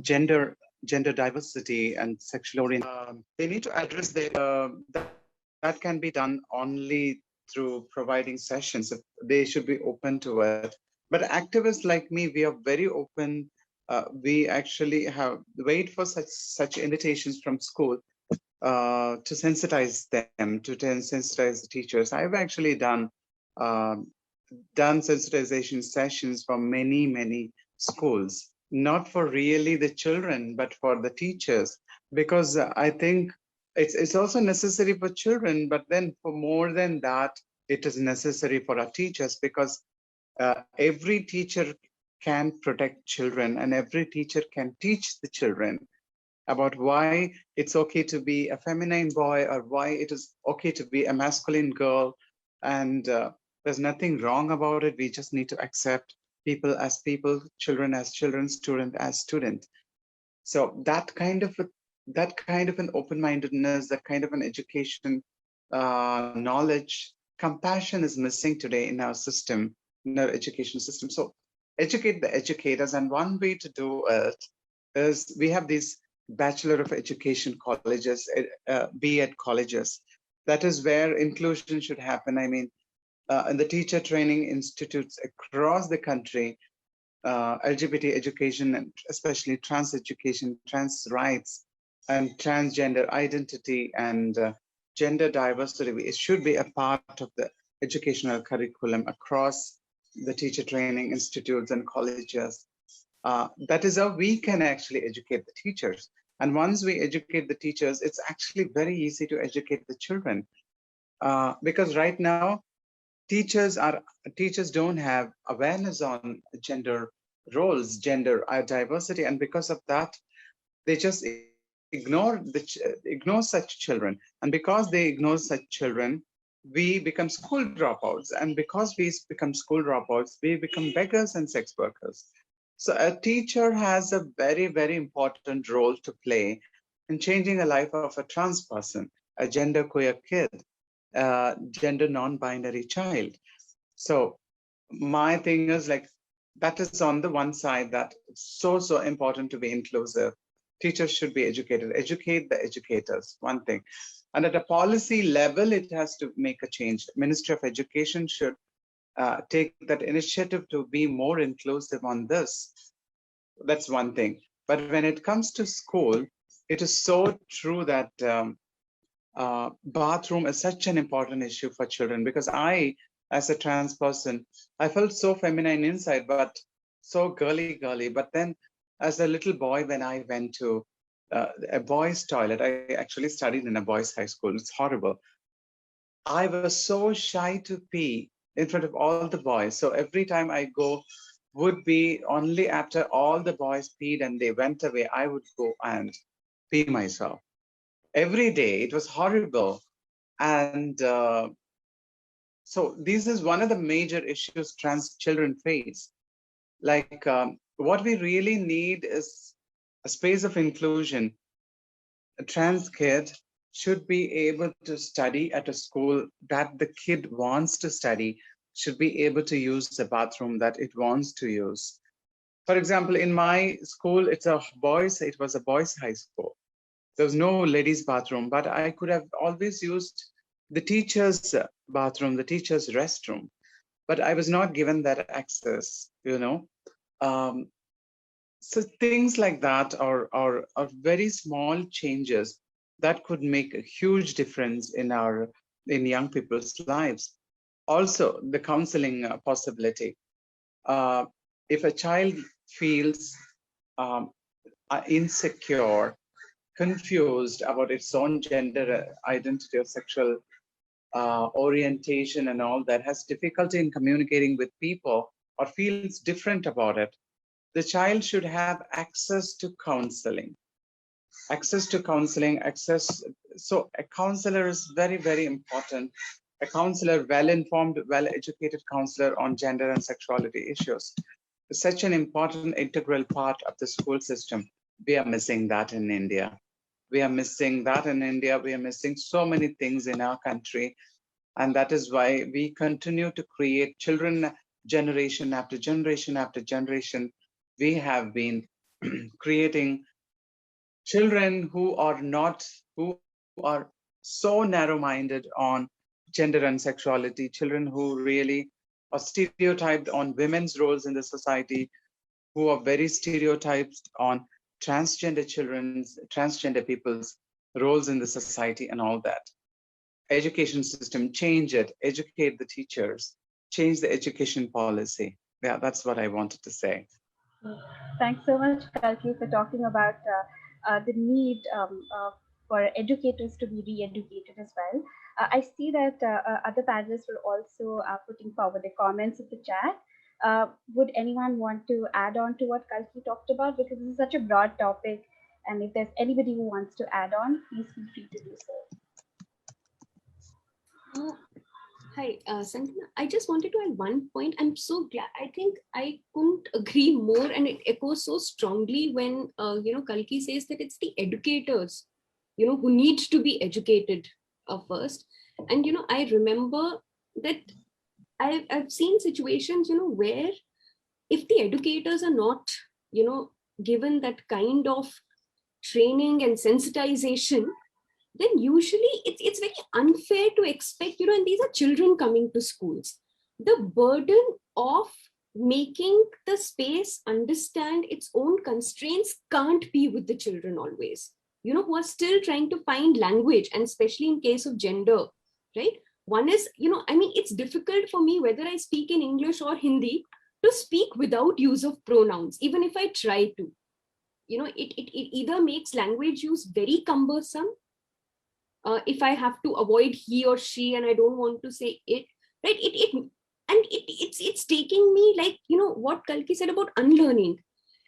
gender diversity and sexual orientation. They need to address that can be done only through providing sessions. They should be open to it. But activists like me, we are very open. We actually wait for such invitations from school to sensitize them, to sensitize the teachers. I've actually done sensitization sessions for many schools, not for really the children, but for the teachers, because I think it's also necessary for children, but then for more than that, it is necessary for our teachers, because every teacher can protect children, and every teacher can teach the children about why it's okay to be a feminine boy, or why it is okay to be a masculine girl. And there's nothing wrong about it. We just need to accept people as people, children as children, student as student. So that kind of an open-mindedness, that kind of an education, knowledge, compassion is missing today in our system, in our education system. So educate the educators, and one way to do it is we have these Bachelor of Education colleges, B.Ed colleges. That is where inclusion should happen. I mean, in the teacher training institutes across the country, LGBT education, and especially trans education, trans rights, and transgender identity, and gender diversity, it should be a part of the educational curriculum across the teacher training institutes and colleges. That is how we can actually educate the teachers. And once we educate the teachers, it's actually very easy to educate the children. Because right now, teachers don't have awareness on gender roles, gender diversity, and because of that, they just ignore such children. And because they ignore such children, we become school dropouts. And because we become school dropouts, we become beggars and sex workers. So a teacher has a very, very important role to play in changing the life of a trans person, a genderqueer kid, a gender non-binary child. So my thing is like, that is on the one side, that it's so important to be inclusive. Teachers should be educated, educate the educators, one thing. And at a policy level, it has to make a change. Ministry of Education should take that initiative to be more inclusive on this. That's one thing. But when it comes to school, it is so true that bathroom is such an important issue for children, because I, as a trans person, I felt so feminine inside, but so girly. But then as a little boy, when I went to a boys' toilet, I actually studied in a boys' high school. It's horrible. I was so shy to pee in front of all the boys. So every time I go would be only after all the boys peed and they went away, I would go and pee myself. Every day, it was horrible. And so this is one of the major issues trans children face. Like what we really need is a space of inclusion. A trans kid should be able to study at a school that the kid wants to study, should be able to use the bathroom that it wants to use. For example, in my school, it was a boys' high school. There was no ladies' bathroom, but I could have always used the teacher's bathroom, the teacher's restroom. But I was not given that access, you know. So things like that are very small changes that could make a huge difference in young people's lives. Also, the counseling possibility. If a child feels insecure, confused about its own gender identity or sexual orientation and all that, has difficulty in communicating with people or feels different about it, the child should have access to counseling. So a counselor is very, very important. A counselor, well-informed, well-educated counselor on gender and sexuality issues is such an important integral part of the school system. We are missing that in India. We are missing so many things in our country. And that is why we continue to create children, generation after generation after generation. We have been creating children who are so narrow-minded on gender and sexuality, children who really are stereotyped on women's roles in the society, who are very stereotyped on transgender people's roles in the society and all that. Education system, change it, educate the teachers, change the education policy. Yeah, that's what I wanted to say. Thanks so much, Kalki, for talking about the need for educators to be re-educated as well. I see that other panelists were also putting forward their comments in the chat. Would anyone want to add on to what Kalki talked about? Because this is such a broad topic, and if there's anybody who wants to add on, please feel free to do so. Hi, Sanjana. I just wanted to add one point. I'm so glad. I think I couldn't agree more, and it echoes so strongly when Kalki says that it's the educators, who need to be educated first. And I remember that I've seen situations, where if the educators are not, given that kind of training and sensitization, then usually it's very unfair to expect, and these are children coming to schools. The burden of making the space understand its own constraints can't be with the children always, who are still trying to find language, and especially in case of gender, right? One is, it's difficult for me, whether I speak in English or Hindi, to speak without use of pronouns, even if I try to. It either makes language use very cumbersome, if I have to avoid he or she and I don't want to say it, right? It's taking me, like, what Kalki said about unlearning.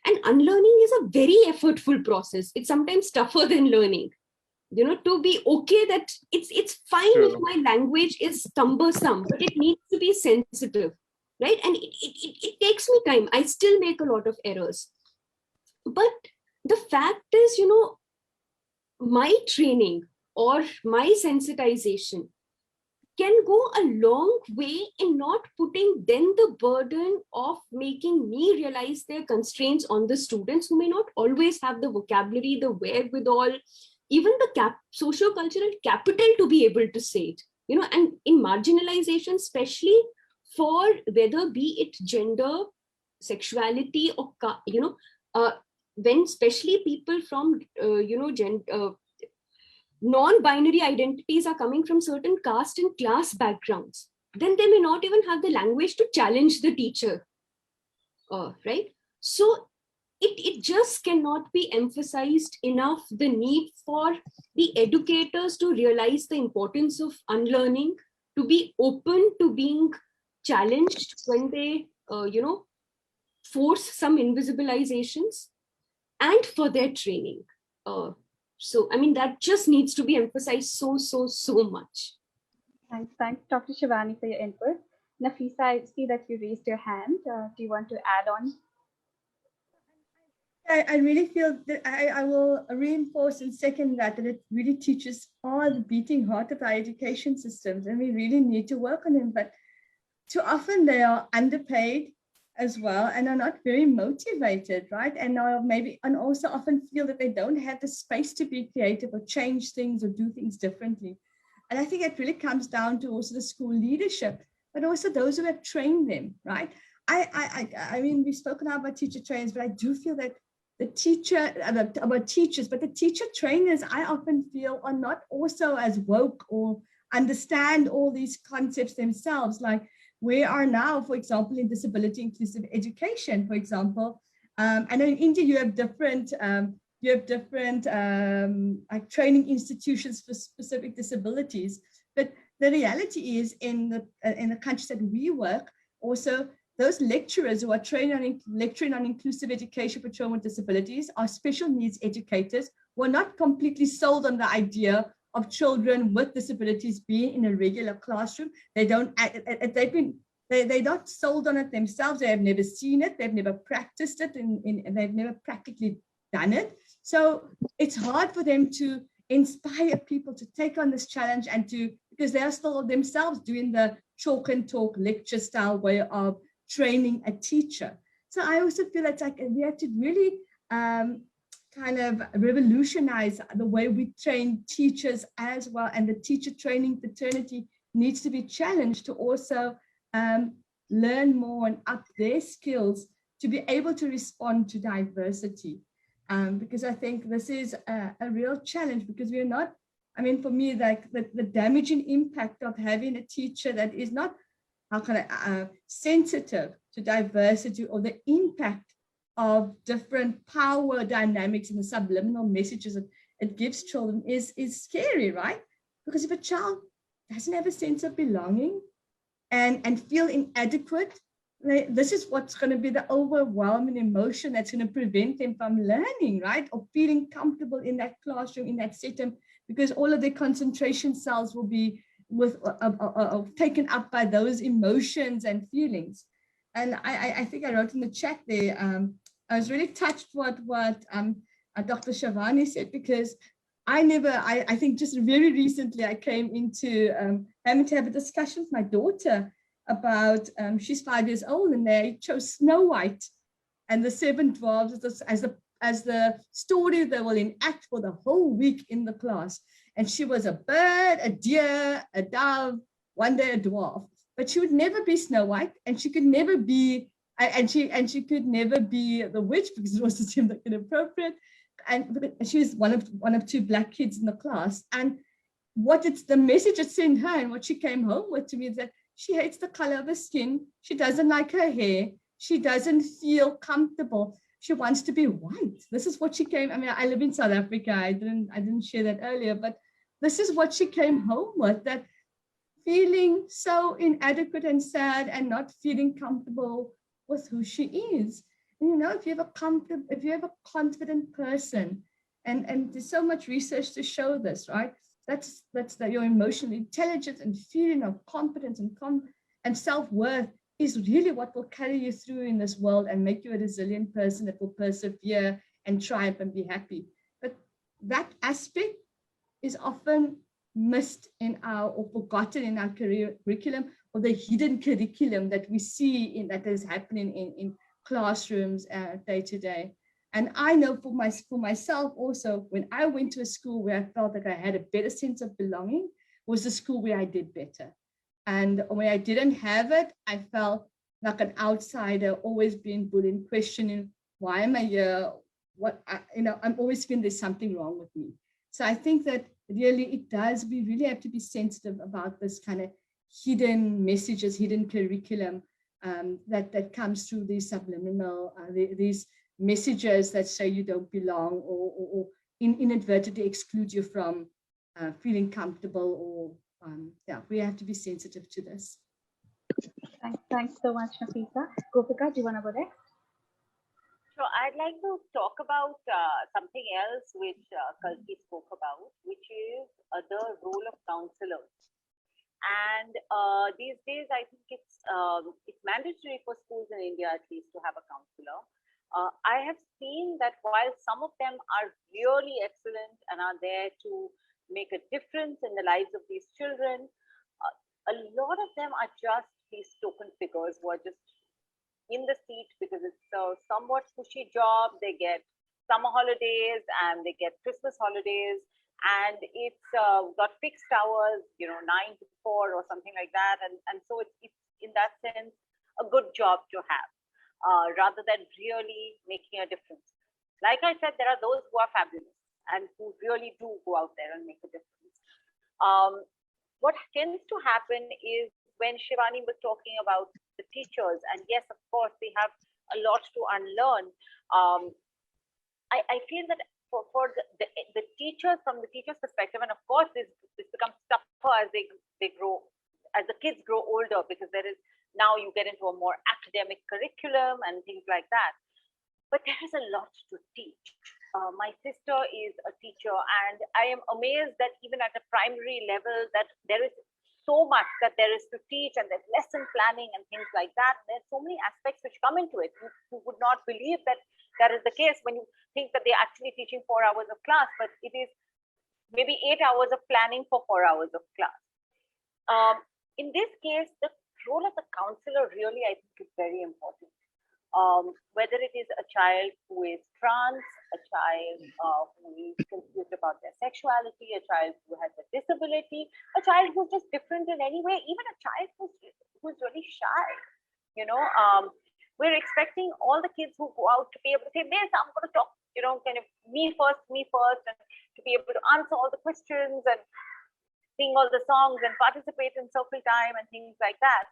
And unlearning is a very effortful process. It's sometimes tougher than learning, to be okay that it's fine if my language is cumbersome, but it needs to be sensitive, right? And it takes me time. I still make a lot of errors. But the fact is, my training or my sensitization can go a long way in not putting then the burden of making me realize their constraints on the students, who may not always have the vocabulary, the wherewithal, even the socio-cultural capital to be able to say it. And in marginalization, especially for whether be it gender, sexuality, or when especially people from non-binary identities are coming from certain caste and class backgrounds, then they may not even have the language to challenge the teacher, right? So it just cannot be emphasized enough, the need for the educators to realize the importance of unlearning, to be open to being challenged when they force some invisibilizations, and for their training. So that just needs to be emphasized so much. Thanks, Dr. Shivani, for your input. Nafisa, I see that you raised your hand. Do you want to add on? I really feel that I will reinforce and second that it really teachers are the beating heart of our education systems, and we really need to work on them. But too often they are underpaid as well and are not very motivated, right? And also often feel that they don't have the space to be creative or change things or do things differently. And I think it really comes down to also the school leadership, but also those who have trained them, right? I mean, we've spoken about teacher trainers, but I do feel that the teachers, but the teacher trainers, I often feel, are not also as woke or understand all these concepts themselves. Like we are now, for example, in disability inclusive education, for example. I know in India you have different like training institutions for specific disabilities, but the reality is in the countries that we work, also those lecturers who are lecturing on inclusive education for children with disabilities are special needs educators who are not completely sold on the idea of children with disabilities being in a regular classroom. They're not sold on it themselves. They have never seen it. They've never practiced it, and they've never practically done it. So it's hard for them to inspire people to take on this challenge because they are still themselves doing the chalk and talk lecture style way of training a teacher. So I also feel it's like we have to really kind of revolutionize the way we train teachers as well. And the teacher training fraternity needs to be challenged to also learn more and up their skills to be able to respond to diversity. Because I think this is a real challenge, because we're not, I mean, for me, like the damaging impact of having a teacher that is not, sensitive to diversity, or the impact of different power dynamics and the subliminal messages it gives children is scary, right? Because if a child doesn't have a sense of belonging and feel inadequate, this is what's going to be the overwhelming emotion that's going to prevent them from learning, right? Or feeling comfortable in that classroom, in that setting, because all of their concentration cells will be taken up by those emotions and feelings. And I think I wrote in the chat there, I was really touched what Dr. Shivani said, because I think just very recently I came into having to have a discussion with my daughter about, she's 5 years old, and they chose Snow White and the Seven Dwarfs as the story they will enact for the whole week in the class. And she was a bird, a deer, a dove, one day a dwarf. But she would never be Snow White, and she could never be, and she could never be the witch, because it was seemed like inappropriate. And she was one of two Black kids in the class. And the message it sent her, and what she came home with to me, is that she hates the color of her skin. She doesn't like her hair. She doesn't feel comfortable. She wants to be white. This is what she came. I mean, I live in South Africa. I didn't share that earlier, but this is what she came home with, that feeling so inadequate and sad and not feeling comfortable with who she is. And, you know, if you have a confident person, and there's so much research to show this, right? That's that your emotional intelligence and feeling of competence and self-worth is really what will carry you through in this world and make you a resilient person that will persevere and triumph and be happy. But that aspect is often missed or forgotten in our curriculum, or the hidden curriculum that we see that is happening in classrooms day to day. And I know for myself also, when I went to a school where I felt that I had a better sense of belonging, was the school where I did better. And when I didn't have it, I felt like an outsider, always being bullied, questioning, why am I here? I'm always feeling there's something wrong with me. So I think that really we really have to be sensitive about this kind of hidden messages, hidden curriculum that comes through these subliminal, these messages that say you don't belong, or inadvertently exclude you from feeling comfortable, or we have to be sensitive to this. Thanks so much, Nafisa. Gopika, do you want to go next? So I'd like to talk about something else which Kalki spoke about, which is the role of counselors. And these days, I think it's mandatory for schools in India, at least, to have a counselor. I have seen that while some of them are really excellent and are there to make a difference in the lives of these children, a lot of them are just these token figures who are just in the seat because it's a somewhat cushy job. They get summer holidays and they get Christmas holidays, and it's got fixed hours, 9 to 4 or something like that. And so it's in that sense a good job to have, rather than really making a difference. Like I said, there are those who are fabulous and who really do go out there and make a difference. What tends to happen is, when Shivani was talking about the teachers, and yes, of course, they have a lot to unlearn. I feel that for the teachers, from the teachers' perspective, and of course, this becomes tougher as they grow, as the kids grow older, because now you get into a more academic curriculum and things like that. But there is a lot to teach. My sister is a teacher, and I am amazed that even at a primary level, that there is so much that there is to teach, and there's lesson planning and things like that. There's so many aspects which come into it. You would not believe that is the case when you think that they're actually teaching 4 hours of class, but it is maybe 8 hours of planning for 4 hours of class. In this case, the role of the counselor really, I think, is very important. Whether it is a child who is trans, a child who is confused about their sexuality, a child who has a disability, a child who's just different in any way, even a child who's really shy. We're expecting all the kids who go out to be able to say, Miss, I'm going to talk, kind of me first, and to be able to answer all the questions and sing all the songs and participate in circle time and things like that.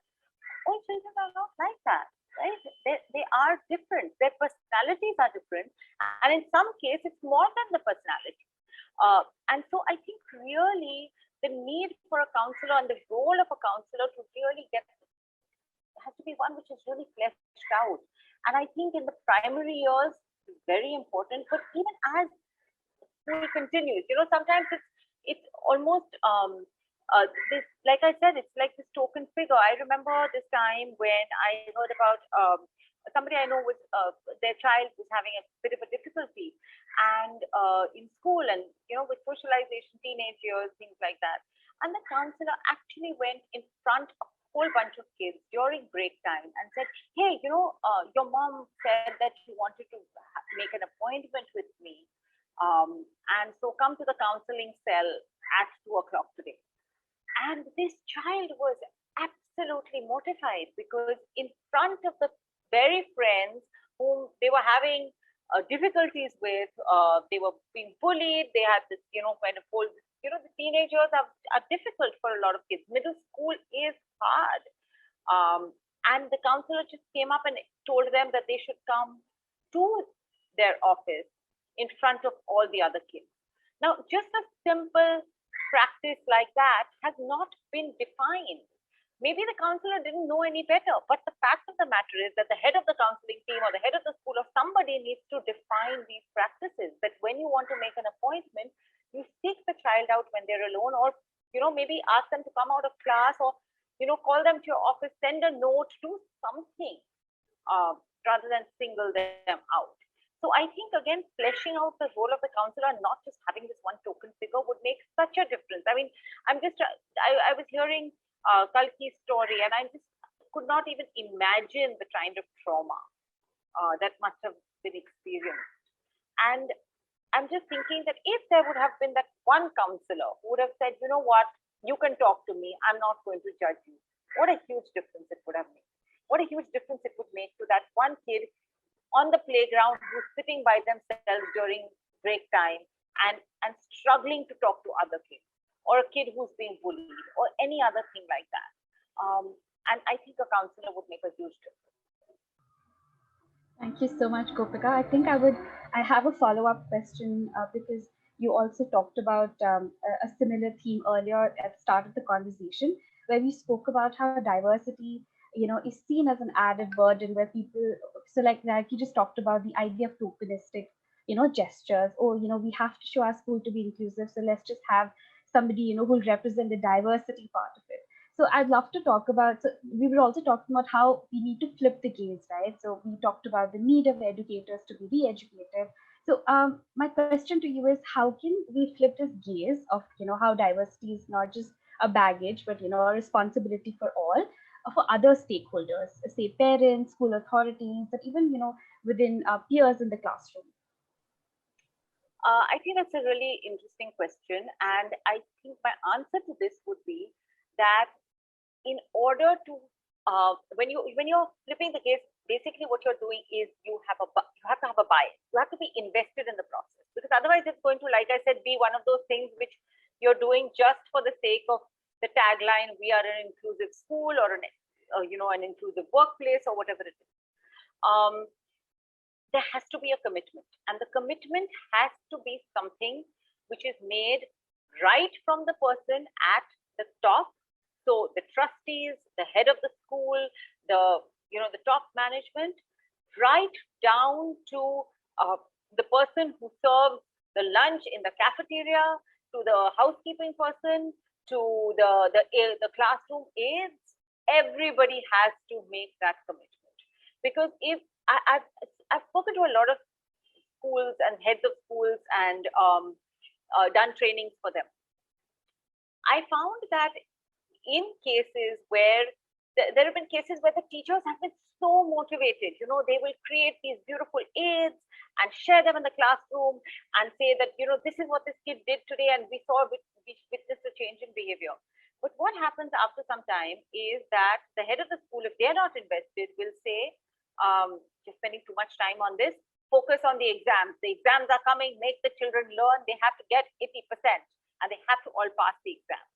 All children are not like that. Right? They are different. Their personalities are different. And in some cases, it's more than the personality. And so I think really the need for a counselor and the role of a counselor to really get has to be one which is really fleshed out. And I think in the primary years it's very important, but even as school continues, sometimes it's almost this, like I said, it's like this token figure. I remember this time when I heard about somebody I know was their child was having a bit of a difficulty, and in school, and with socialization, teenage years, things like that. And the counselor actually went in front of a whole bunch of kids during break time and said, "Hey, your mom said that she wanted to make an appointment with me, and so come to the counseling cell at 2 o'clock today." And this child was absolutely mortified because in front of the very friends whom they were having difficulties with, they were being bullied. They had this, kind of whole, the teenagers are difficult for a lot of kids. Middle school is hard. And the counselor just came up and told them that they should come to their office in front of all the other kids. Now, just a simple practice like that has not been defined. Maybe the counselor didn't know any better, but the fact of the matter is that the head of the counseling team or the head of the school or somebody needs to define these practices, that when you want to make an appointment, you seek the child out when they're alone, or maybe ask them to come out of class, or call them to your office, send a note, do something rather than single them out. So I think, again, fleshing out the role of the counselor and not just having this one token figure would make such a difference. I mean, I was hearing Kalki's story, and I just could not even imagine the kind of trauma that must have been experienced. And I'm just thinking that if there would have been that one counselor who would have said, "You know what, you can talk to me, I'm not going to judge you," what a huge difference it would have made. What a huge difference it would make to that one kid on the playground who's sitting by themselves during break time and struggling to talk to other kids, or a kid who's being bullied, or any other thing like that. And I think a counselor would make a huge difference. Thank you so much, Gopika. I have a follow-up question because you also talked about a similar theme earlier at the start of the conversation, where we spoke about how diversity, is seen as an added burden, where people, so like you just talked about the idea of tokenistic, gestures, or, we have to show our school to be inclusive, so let's just have somebody, who'll represent the diversity part of it. So I'd love to talk about, so we were also talking about how we need to flip the gaze, right? So we talked about the need of educators to be re-educated. So my question to you is, how can we flip this gaze of, how diversity is not just a baggage, but, a responsibility for all, for other stakeholders, say parents, school authorities, but even, within peers in the classroom? I think that's a really interesting question. And I think my answer to this would be that in order to, when you're flipping the gaze, basically what you're doing is you have to have a bias. You have to be invested in the process, because otherwise it's going to, like I said, be one of those things which you're doing just for the sake of the tagline, "We are an inclusive school," or an inclusive workplace, or whatever it is. There has to be a commitment, and the commitment has to be something which is made right from the person at the top. So the trustees, the head of the school, the top management, right down to the person who serves the lunch in the cafeteria, to the housekeeping person, to the classroom aides. Everybody has to make that commitment, because if I've spoken to a lot of schools and heads of schools and done trainings for them. I found that in cases where there have been cases where the teachers have been so motivated, they will create these beautiful aids and share them in the classroom and say that, this is what this kid did today, and we witnessed a change in behavior. But what happens after some time is that the head of the school, if they're not invested, will say, "You're spending too much time on this, focus on the exams. The exams are coming, make the children learn, they have to get 80%, and they have to all pass the exams."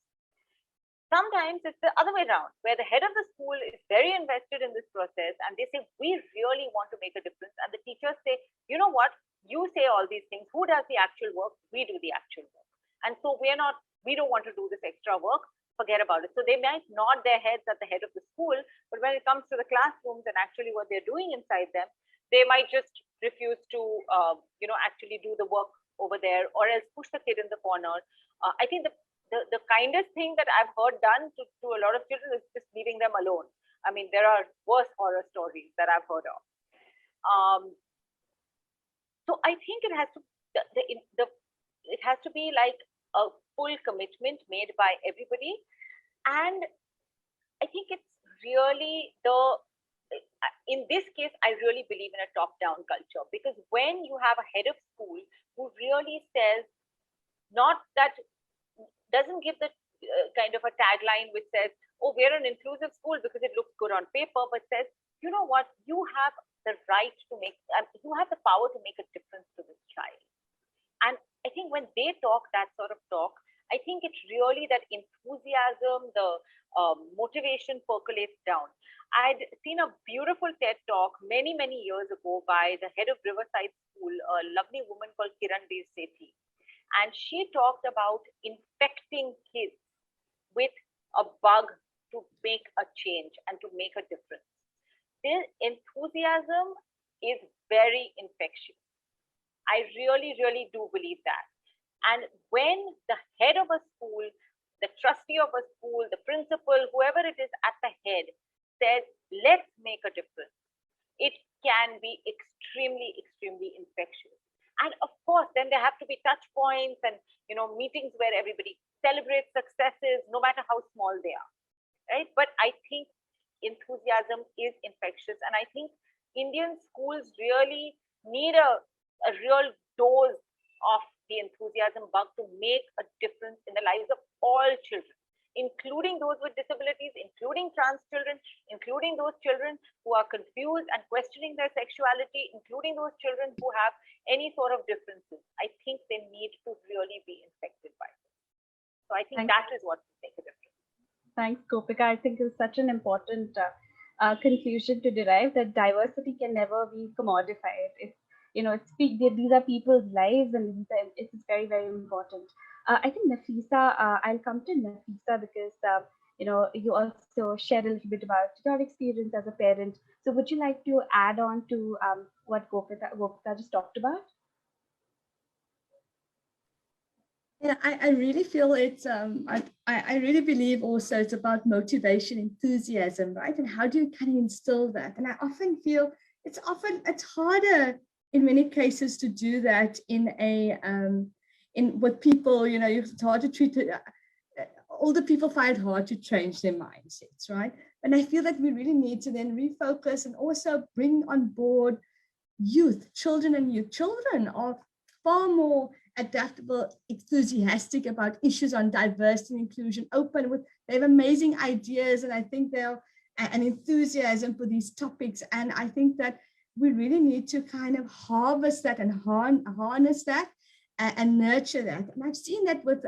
Sometimes it's the other way around, where the head of the school is very invested in this process, and they say, "We really want to make a difference." And the teachers say, "You know what? you say all these things. Who does the actual work? We do the actual work. And so we don't want to do this extra work. Forget about it. So they might nod their heads at the head of the school, but when it comes to the classrooms and actually what they're doing inside them, they might just refuse to, actually do the work over there, or else push the kid in the corner. I think the kindest thing that I've heard done to a lot of children is just leaving them alone. I mean, there are worse horror stories that I've heard of. So I think it has to it has to be like a full commitment made by everybody, and I think it's really in this case I really believe in a top-down culture, because when you have a head of school who really says, not that doesn't give the kind of a tagline which says, oh, we're an inclusive school because it looks good on paper, but says, you know what, you have the right to you have the power to make a difference to this child. And I think when they talk that sort of talk, I think it's really that enthusiasm, the motivation percolates down. I'd seen a beautiful TED talk many, many years ago by the head of Riverside School, a lovely woman called Kiran Sethi. And she talked about infecting kids with a bug to make a change and to make a difference. Their enthusiasm is very infectious. I really, really do believe that. And when the head of a school, the trustee of a school, the principal, whoever it is at the head says, let's make a difference, it can be extremely, extremely infectious. And of course, then there have to be touch points and meetings where everybody celebrates successes, no matter how small they are, right? But I think enthusiasm is infectious, and I think Indian schools really need a real dose of the enthusiasm bug to make a difference in the lives of all children, including those with disabilities, including trans children, including those children who are confused and questioning their sexuality, including those children who have any sort of differences. I think they need to really be infected by this. So I think that is what will make a difference. Thanks, Gopika. I think it's such an important conclusion to derive, that diversity can never be commodified. These are people's lives, and it's very, very important. I think Nafisa, I'll come to Nafisa because you also shared a little bit about your experience as a parent. So would you like to add on to what Gopika just talked about? Yeah, I really feel it's, I really believe also it's about motivation, enthusiasm, right? And how do you kind of instill that? And I often feel it's harder in many cases to do that with people, it's hard to treat it. Older people find it hard to change their mindsets, right? And I feel that we really need to then refocus and also bring on board children and youth. Children are far more adaptable, enthusiastic about issues on diversity and inclusion, they have amazing ideas, and I think they're an enthusiasm for these topics. And I think that we really need to kind of harvest that and harness that and nurture that. And I've seen that with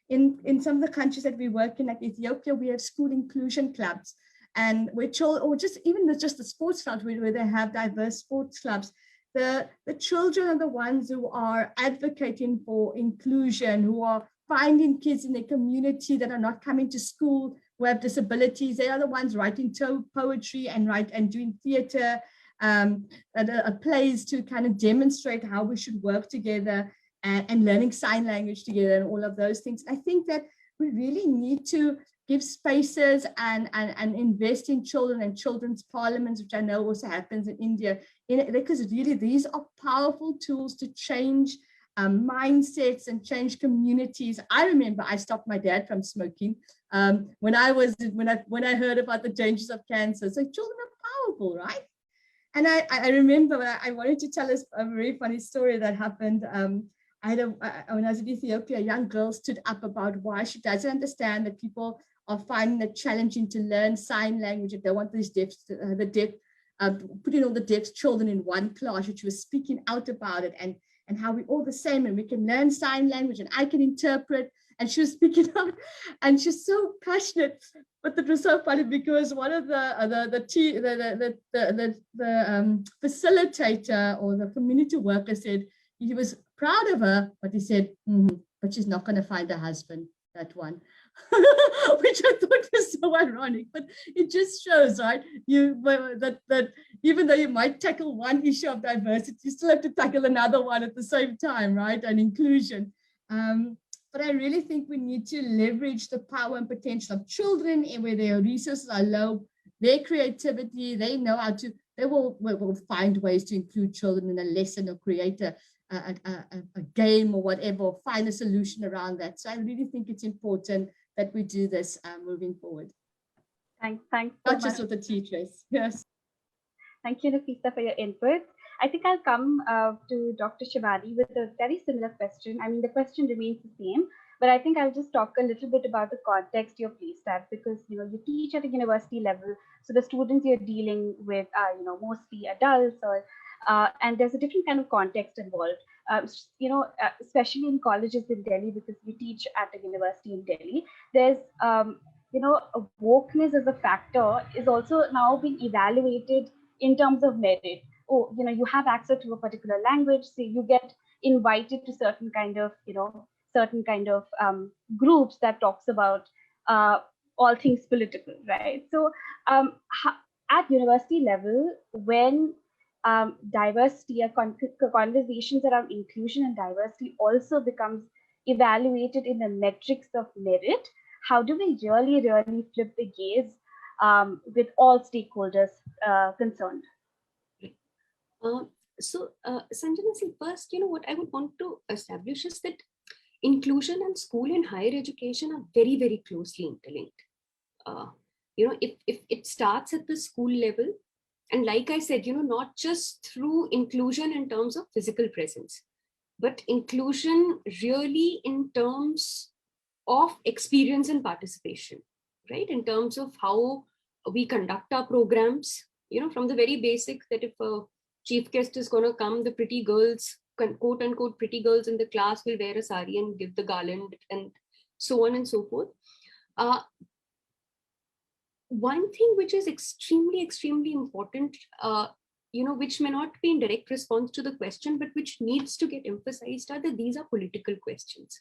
in some of the countries that we work in, like Ethiopia, we have school inclusion clubs, and just the sports clubs where they have diverse sports clubs. The children are the ones who are advocating for inclusion, who are finding kids in their community that are not coming to school, who have disabilities. They are the ones writing poetry and doing theater, plays to kind of demonstrate how we should work together, and learning sign language together and all of those things. I think that we really need to give spaces and invest in children and children's parliaments, which I know also happens in India, because really these are powerful tools to change mindsets and change communities. I remember I stopped my dad from smoking when I heard about the dangers of cancer. So children are powerful, right? And I remember I wanted to tell us a very funny story that happened. When I was in Ethiopia, a young girl stood up about why she doesn't understand that people are finding it challenging to learn sign language, if they want these putting all the deaf children in one class. She was speaking out about it and how we're all the same and we can learn sign language and I can interpret. and she was speaking out, and she's so passionate. But it was so funny because one of the facilitator or the community worker said he was proud of her, but he said, but she's not going to find a husband, that one. Which I thought was so ironic, but it just shows, right? That even though you might tackle one issue of diversity, you still have to tackle another one at the same time, right? And inclusion. But I really think we need to leverage the power and potential of children where their resources are low, their creativity, they know how to, they will find ways to include children in a lesson or create a game or whatever, or find a solution around that. So I really think it's important that we do this moving forward. Thanks Not so just much. with the teachers. Yes. Thank you, Nafisa, for your input. I think I'll come to Dr. Shivani with a very similar question. I mean, the question remains the same, but I think I'll just talk a little bit about the context you're placed at, because you teach at a university level, so the students you're dealing with are mostly adults, or and there's a different kind of context involved. Especially in colleges in Delhi, because we teach at a university in Delhi, there's wokeness as a factor is also now being evaluated in terms of merit. Oh, you have access to a particular language, so you get invited to certain kind of groups that talks about all things political, right? So at university level, when diversity or conversations around inclusion and diversity also becomes evaluated in the metrics of merit, how do we really flip the gaze with all stakeholders concerned? Sanjana, see, first, what I would want to establish is that inclusion and school and higher education are very, very closely interlinked. If it starts at the school level, and like I said, not just through inclusion in terms of physical presence, but inclusion really in terms of experience and participation, right? In terms of how we conduct our programs, from the very basic, that if a chief guest is going to come, the pretty girls, quote unquote pretty girls in the class will wear a sari and give the garland, and so on and so forth. One thing which is extremely, extremely important, which may not be in direct response to the question, but which needs to get emphasized, are that these are political questions.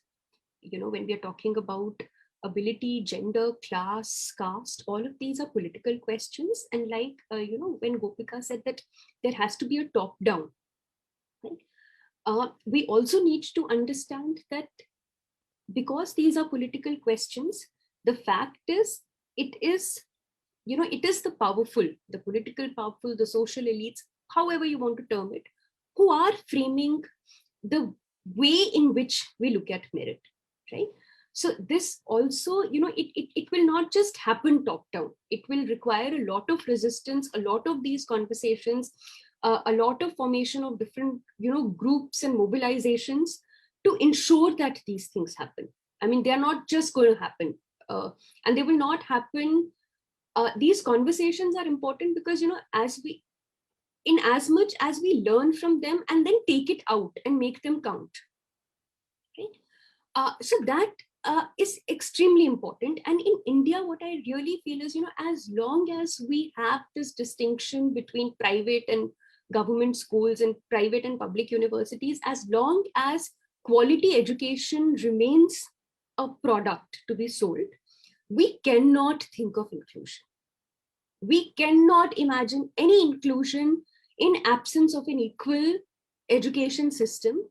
When we are talking about ability, gender, class, caste, all of these are political questions. And like, when Gopika said that there has to be a top down, right? We also need to understand that because these are political questions, the fact is, it is the powerful, the political powerful, the social elites, however you want to term it, who are framing the way in which we look at merit, right? So this also, it will not just happen top down. It will require a lot of resistance, a lot of these conversations, a lot of formation of different, groups and mobilizations to ensure that these things happen. I mean, they're not just going to happen, and they will not happen. These conversations are important because, in as much as we learn from them and then take it out and make them count, right? So that is extremely important. And in India, what I really feel is, as long as we have this distinction between private and government schools and private and public universities, as long as quality education remains a product to be sold, we cannot think of inclusion. We cannot imagine any inclusion in absence of an equal education system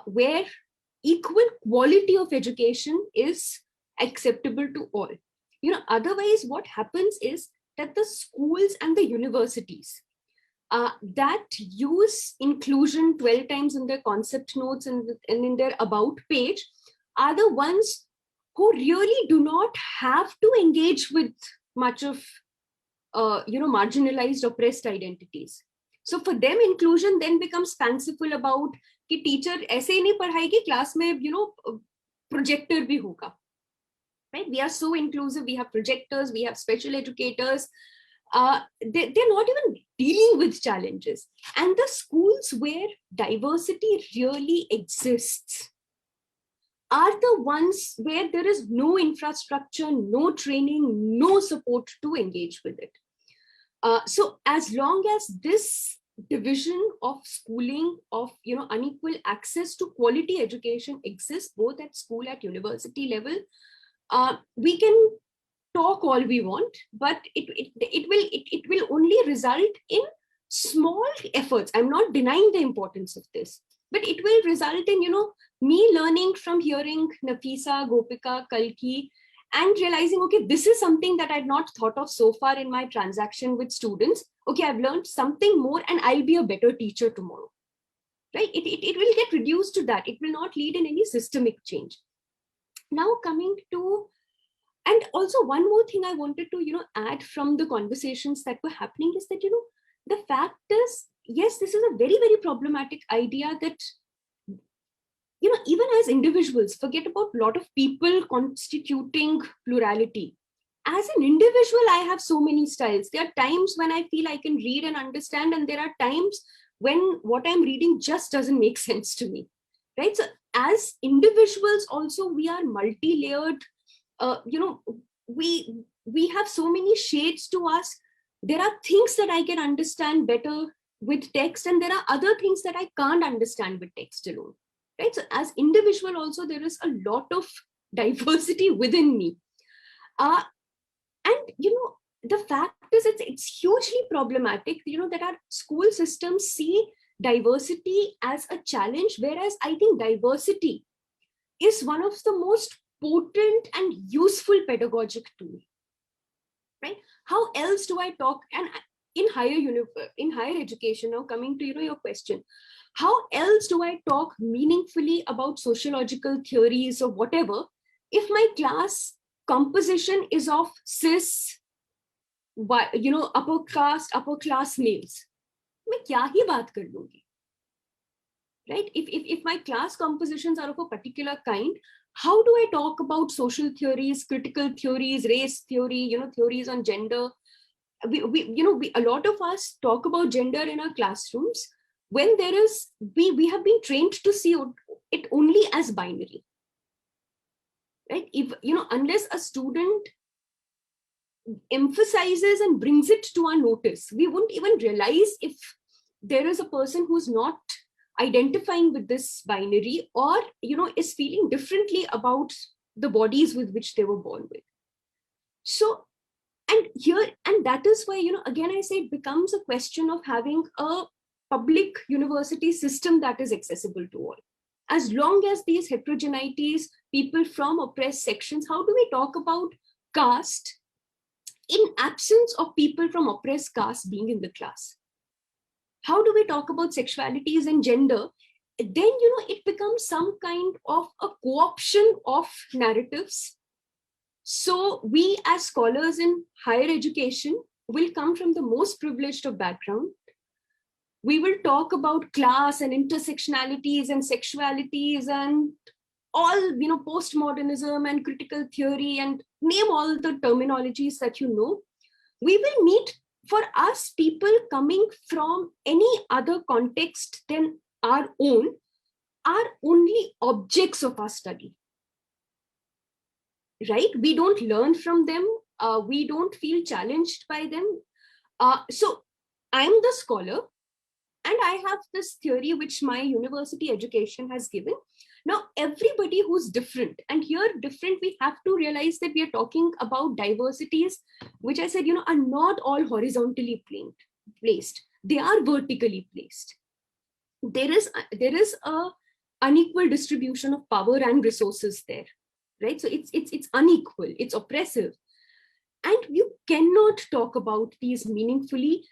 where equal quality of education is acceptable to all. Otherwise what happens is that the schools and the universities that use inclusion 12 times in their concept notes and in their about page are the ones who really do not have to engage with much of marginalized, oppressed identities. So for them, inclusion then becomes fanciful about कि teacher ऐसे ही नहीं पढ़ाएगी class में, projector भी होगा. Right? We are so inclusive. We have projectors. We have special educators. They're not even dealing with challenges. And the schools where diversity really exists are the ones where there is no infrastructure, no training, no support to engage with it. So as long as this division of schooling, of unequal access to quality education exists both at school, at university level, we can talk all we want, but it will only result in small efforts. I'm not denying the importance of this, but it will result in me learning from hearing Nafisa, Gopika, Kalki, and realizing, okay, this is something that I'd not thought of so far in my transaction with students. Okay, I've learned something more and I'll be a better teacher tomorrow, right? It will get reduced to that. It will not lead in any systemic change. Now coming to, and also one more thing I wanted to, add from the conversations that were happening is that, the fact is, yes, this is a very, very problematic idea that, even as individuals, forget about a lot of people constituting plurality. As an individual, I have so many styles. There are times when I feel I can read and understand, and there are times when what I'm reading just doesn't make sense to me, right? So as individuals also, we are multi-layered. We have so many shades to us. There are things that I can understand better with text, and there are other things that I can't understand with text alone. Right? So as individual also, there is a lot of diversity within me. And, the fact is it's hugely problematic, that our school systems see diversity as a challenge, whereas I think diversity is one of the most potent and useful pedagogic tool, right? How else do I talk? And in higher education, now coming to, your question, how else do I talk meaningfully about sociological theories or whatever if my class composition is of cis, upper class males? मैं क्या ही बात कर लूंगी, right? If my class compositions are of a particular kind, how do I talk about social theories, critical theories, race theory, theories on gender? We a lot of us talk about gender in our classrooms when we have been trained to see it only as binary, right? If unless a student emphasizes and brings it to our notice, we won't even realize if there is a person who's not identifying with this binary, or is feeling differently about the bodies with which they were born with. So, and that is why, again, I say it becomes a question of having a public university system that is accessible to all. As long as these heterogeneities, people from oppressed sections, how do we talk about caste in absence of people from oppressed caste being in the class? How do we talk about sexualities and gender? Then, it becomes some kind of a co-option of narratives. So we as scholars in higher education will come from the most privileged of background. We will talk about class and intersectionalities and sexualities and all, postmodernism and critical theory, and name all the terminologies that we will meet. For us, people coming from any other context than our own are only objects of our study, right? We don't learn from them. We don't feel challenged by them. So I'm the scholar, and I have this theory which my university education has given. Now, everybody who's different, and here different, we have to realize that we are talking about diversities, which I said, are not all horizontally placed. They are vertically placed. There is a unequal distribution of power and resources there, right? So it's unequal, it's oppressive. And you cannot talk about these meaningfully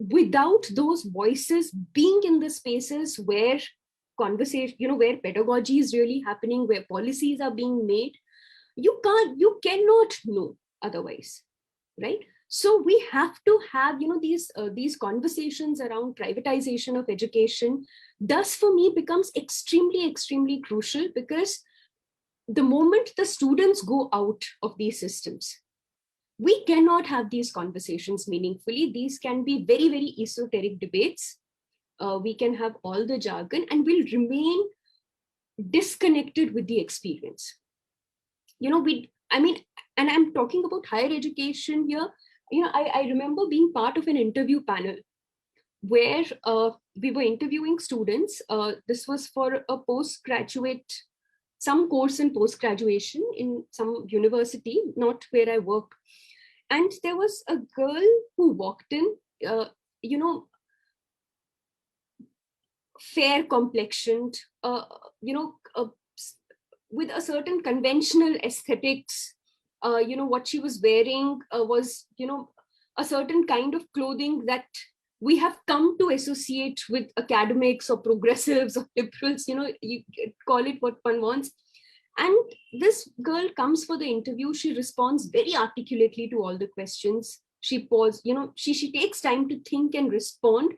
without those voices being in the spaces where conversation, where pedagogy is really happening, where policies are being made. You cannot know otherwise, right? So we have to have, these conversations around privatization of education. Thus, for me, becomes extremely, extremely crucial, because the moment the students go out of these systems, we cannot have these conversations meaningfully. These can be very, very esoteric debates. We can have all the jargon, and we'll remain disconnected with the experience. And I'm talking about higher education here. I remember being part of an interview panel where we were interviewing students. This was for a postgraduate, some course in post-graduation in some university, not where I work. And there was a girl who walked in, fair complexioned, with a certain conventional aesthetics. What she was wearing was, a certain kind of clothing that we have come to associate with academics or progressives or liberals, you call it what one wants. And this girl comes for the interview. She responds very articulately to all the questions. She pauses, she takes time to think and respond.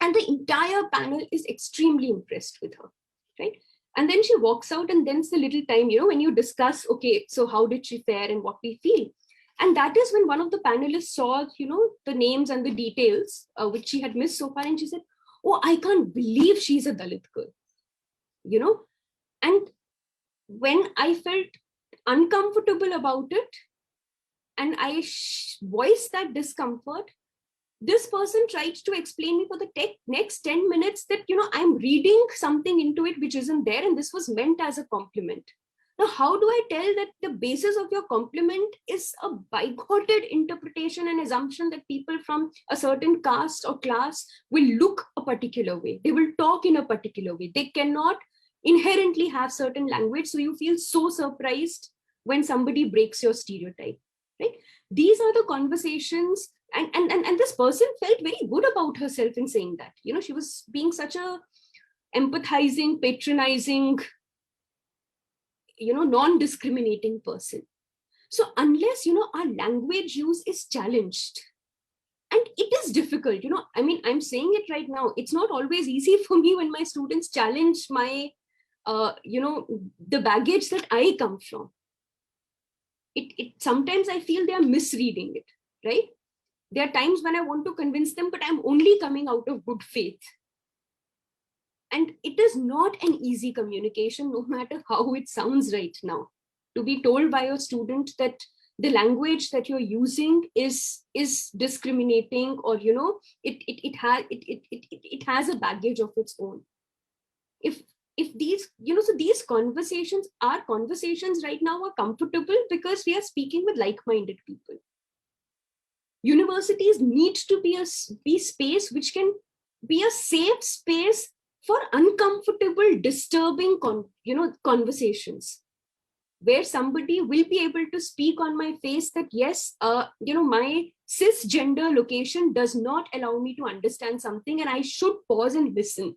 And the entire panel is extremely impressed with her, right? And then she walks out, and then's the little time, when you discuss, okay, so how did she fare and what we feel? And that is when one of the panelists saw, the names and the details, which she had missed so far. And she said, oh, I can't believe she's a Dalit girl, And when I felt uncomfortable about it, and I voiced that discomfort, this person tried to explain me for the next 10 minutes that, I'm reading something into it which isn't there, and this was meant as a compliment. Now, how do I tell that the basis of your compliment is a bigoted interpretation and assumption that people from a certain caste or class will look a particular way, they will talk in a particular way, they cannot inherently have certain language, so you feel so surprised when somebody breaks your stereotype, right? These are the conversations, and this person felt very good about herself in saying that. She was being such a empathizing, patronizing, non-discriminating person. So unless, our language use is challenged, and it is difficult, I'm saying it right now, it's not always easy for me when my students challenge my, the baggage that I come from. It sometimes I feel they are misreading it, right? There are times when I want to convince them, but I'm only coming out of good faith. And it is not an easy communication, no matter how it sounds right now, to be told by a student that the language that you're using is discriminating, or it has a baggage of its own. If these, so these conversations, our conversations right now are comfortable because we are speaking with like-minded people. Universities need to be space which can be a safe space for uncomfortable, disturbing conversations, where somebody will be able to speak on my face that, yes, my cisgender location does not allow me to understand something, and I should pause and listen,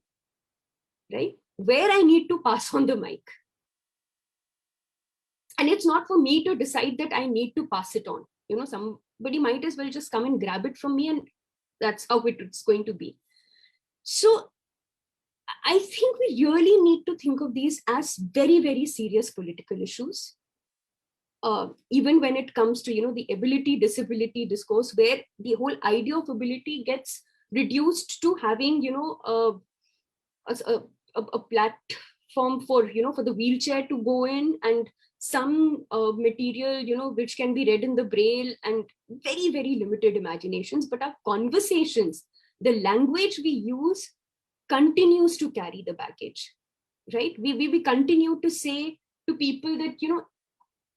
right? Where I need to pass on the mic. And it's not for me to decide that I need to pass it on. Somebody might as well just come and grab it from me, and that's how it's going to be. So I think we really need to think of these as very, very serious political issues. Even when it comes to, the ability, disability discourse, where the whole idea of ability gets reduced to having, a platform for, for the wheelchair to go in, and some material, which can be read in the braille, and very, very limited imaginations. But our conversations, the language we use, continues to carry the baggage, right? We continue to say to people that,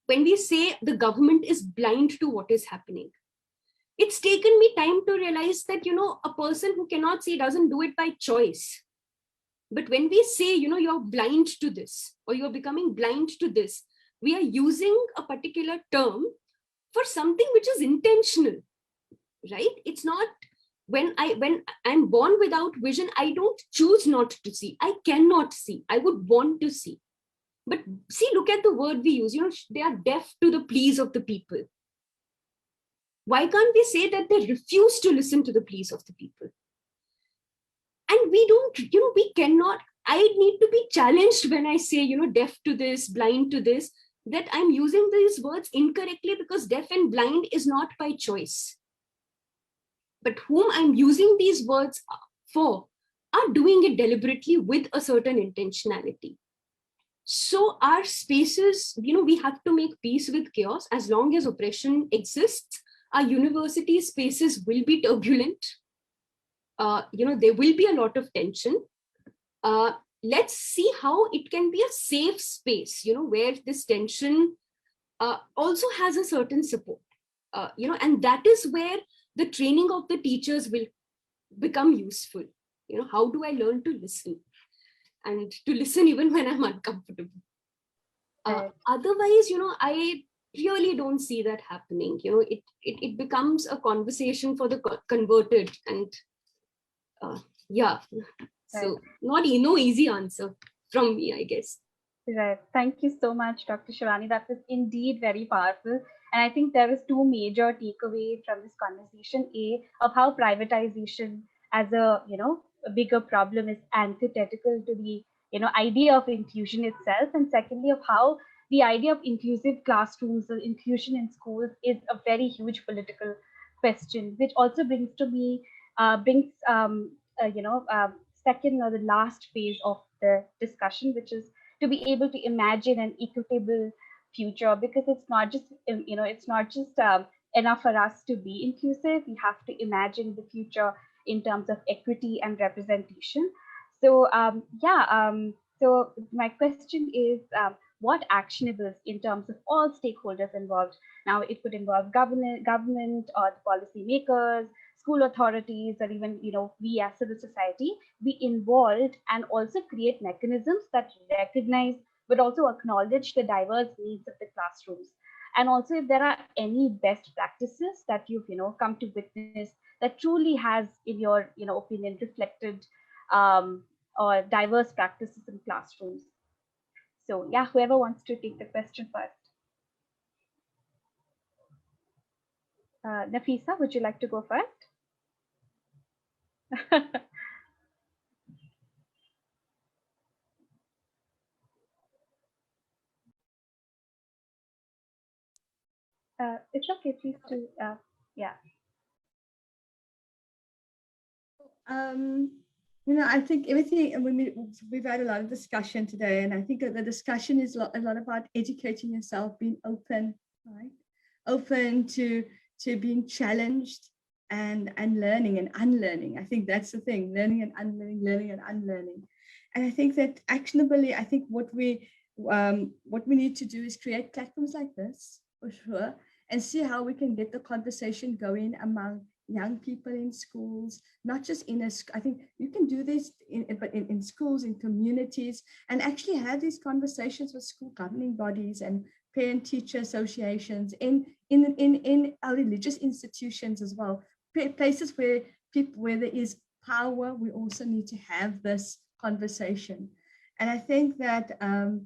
when we say the government is blind to what is happening, it's taken me time to realize that, a person who cannot see doesn't do it by choice. But when we say, you're blind to this, or you're becoming blind to this, we are using a particular term for something which is intentional, right? It's not, when I'm born without vision, I don't choose not to see. I cannot see. I would want to see. But see, look at the word we use. They are deaf to the pleas of the people. Why can't we say that they refuse to listen to the pleas of the people? And we don't, we cannot, I need to be challenged when I say, deaf to this, blind to this, that I'm using these words incorrectly, because deaf and blind is not by choice. But whom I'm using these words for are doing it deliberately with a certain intentionality. So our spaces, we have to make peace with chaos. As long as oppression exists, our university spaces will be turbulent. There will be a lot of tension. Let's see how it can be a safe space, where this tension also has a certain support, and that is where the training of the teachers will become useful. How do I learn to listen, and to listen even when I'm uncomfortable? Otherwise, I really don't see that happening. It becomes a conversation for the converted, and yeah. So no easy answer from me, I guess. Right. Thank you so much, Dr. Shivani. That was indeed very powerful. And I think there is two major takeaways from this conversation. A, of how privatization as a bigger problem is antithetical to the, idea of inclusion itself. And secondly, of how the idea of inclusive classrooms or inclusion in schools is a very huge political question, which also brings to me, second or the last phase of the discussion, which is to be able to imagine an equitable future, because it's not just enough for us to be inclusive. We have to imagine the future in terms of equity and representation. So so my question is, what actionables in terms of all stakeholders involved? Now it could involve government or the policy makers, school authorities, or even we as civil society, be involved and also create mechanisms that recognize but also acknowledge the diverse needs of the classrooms. And also, if there are any best practices that you've come to witness that truly has, in your opinion, reflected or diverse practices in classrooms. So yeah, whoever wants to take the question first. Nafisa, would you like to go first? It's okay, please do. Yeah. I think everything, we've had a lot of discussion today, and I think that the discussion is a lot about educating yourself, being open, right? Open to being challenged and learning and unlearning. I think that's the thing, learning and unlearning, learning and unlearning. And I think that actionably, I think what we need to do is create platforms like this, for sure, and see how we can get the conversation going among young people in schools, not just in a, I think you can do this in schools, in communities, and actually have these conversations with school governing bodies and parent teacher associations, in our religious institutions as well, places where there is power. We also need to have this conversation. And I think that I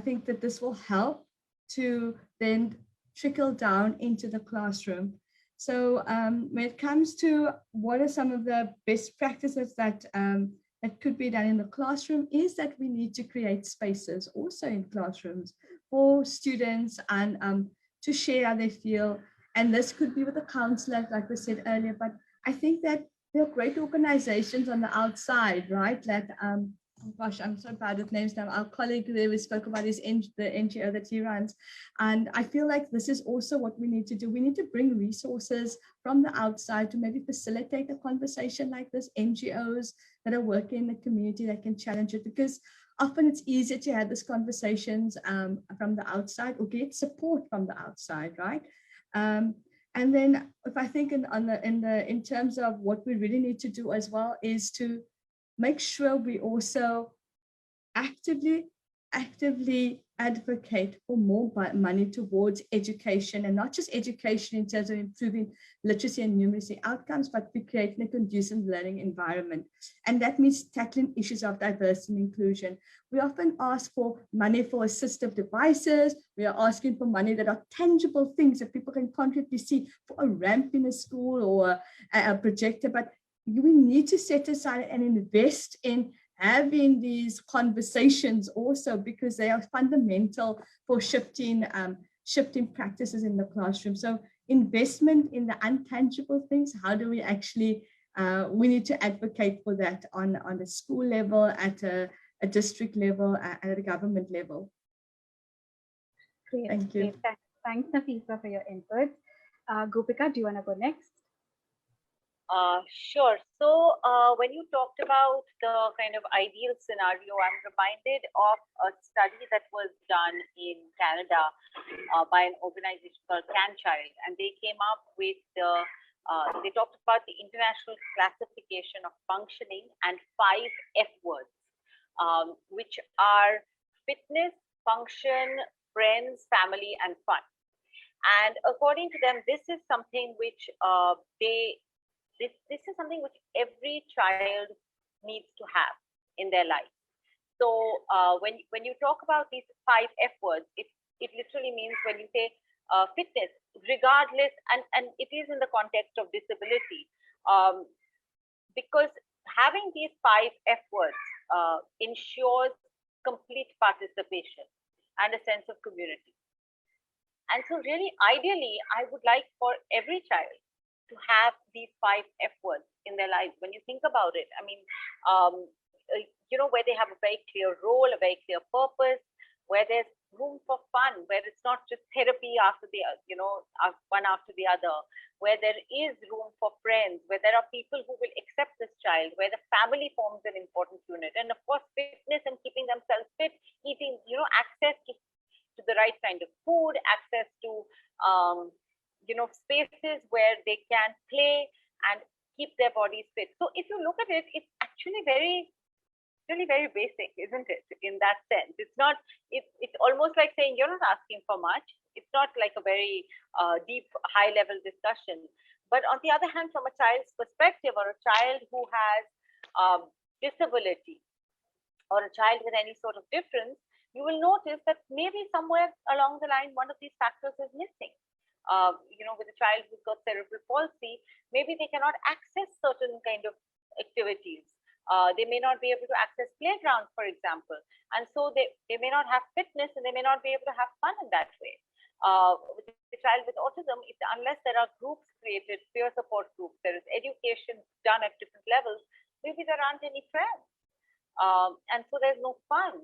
think that this will help to then trickle down into the classroom. So when it comes to what are some of the best practices that that could be done in the classroom, is that we need to create spaces also in classrooms for students and to share how they feel. And this could be with a counselor, like we said earlier, but I think that there are great organizations on the outside, right? That oh gosh, I'm so bad with names now. Our colleague there, we spoke about the NGO that he runs. And I feel like this is also what we need to do. We need to bring resources from the outside to maybe facilitate a conversation like this, NGOs that are working in the community that can challenge it, because often it's easier to have these conversations from the outside or get support from the outside, right? And then if I think in terms of what we really need to do as well is to make sure we also actively advocate for more money towards education, and not just education in terms of improving literacy and numeracy outcomes, but we creating a conducive learning environment. And that means tackling issues of diversity and inclusion. We often ask for money for assistive devices. We are asking for money that are tangible things that people can concretely see, for a ramp in a school or a projector, but we need to set aside and invest in having these conversations also, because they are fundamental for shifting practices in the classroom. So investment in the intangible things, how do we actually, we need to advocate for that on a school level, at a a district level and at a government level. Great. Thank you. Great. Thanks, Nafisa, for your input. Gopika, do you want to go next? Sure. So when you talked about the kind of ideal scenario, I'm reminded of a study that was done in Canada by an organization called CanChild, and they came up with they talked about the international classification of functioning and 5 F words, which are fitness, function, friends, family, and fun. And according to them, this is something which this is something which every child needs to have in their life. So when you talk about these 5 F words, it literally means when you say fitness, regardless, and it is in the context of disability, because having these 5 F words ensures complete participation and a sense of community. And so really, ideally, I would like for every child to have these 5 F words in their lives. When you think about it, I mean, where they have a very clear role, a very clear purpose, where there's room for fun, where it's not just therapy after the, one after the other, where there is room for friends, where there are people who will accept this child, where the family forms an important unit. And of course, fitness and keeping themselves fit, eating, access to the right kind of food, access to, spaces where they can play and keep their bodies fit. So if you look at it, it's actually really very basic, isn't it? In that sense, it's not. It's almost like saying you're not asking for much. It's not like a very deep, high-level discussion. But on the other hand, from a child's perspective, or a child who has disability, or a child with any sort of difference, you will notice that maybe somewhere along the line, one of these factors is missing. With a child who's got cerebral palsy, maybe they cannot access certain kind of activities. They may not be able to access playgrounds, for example. And so they may not have fitness, and they may not be able to have fun in that way. With the child with autism, unless there are groups created, peer support groups, there is education done at different levels, maybe there aren't any friends. And so there's no fun.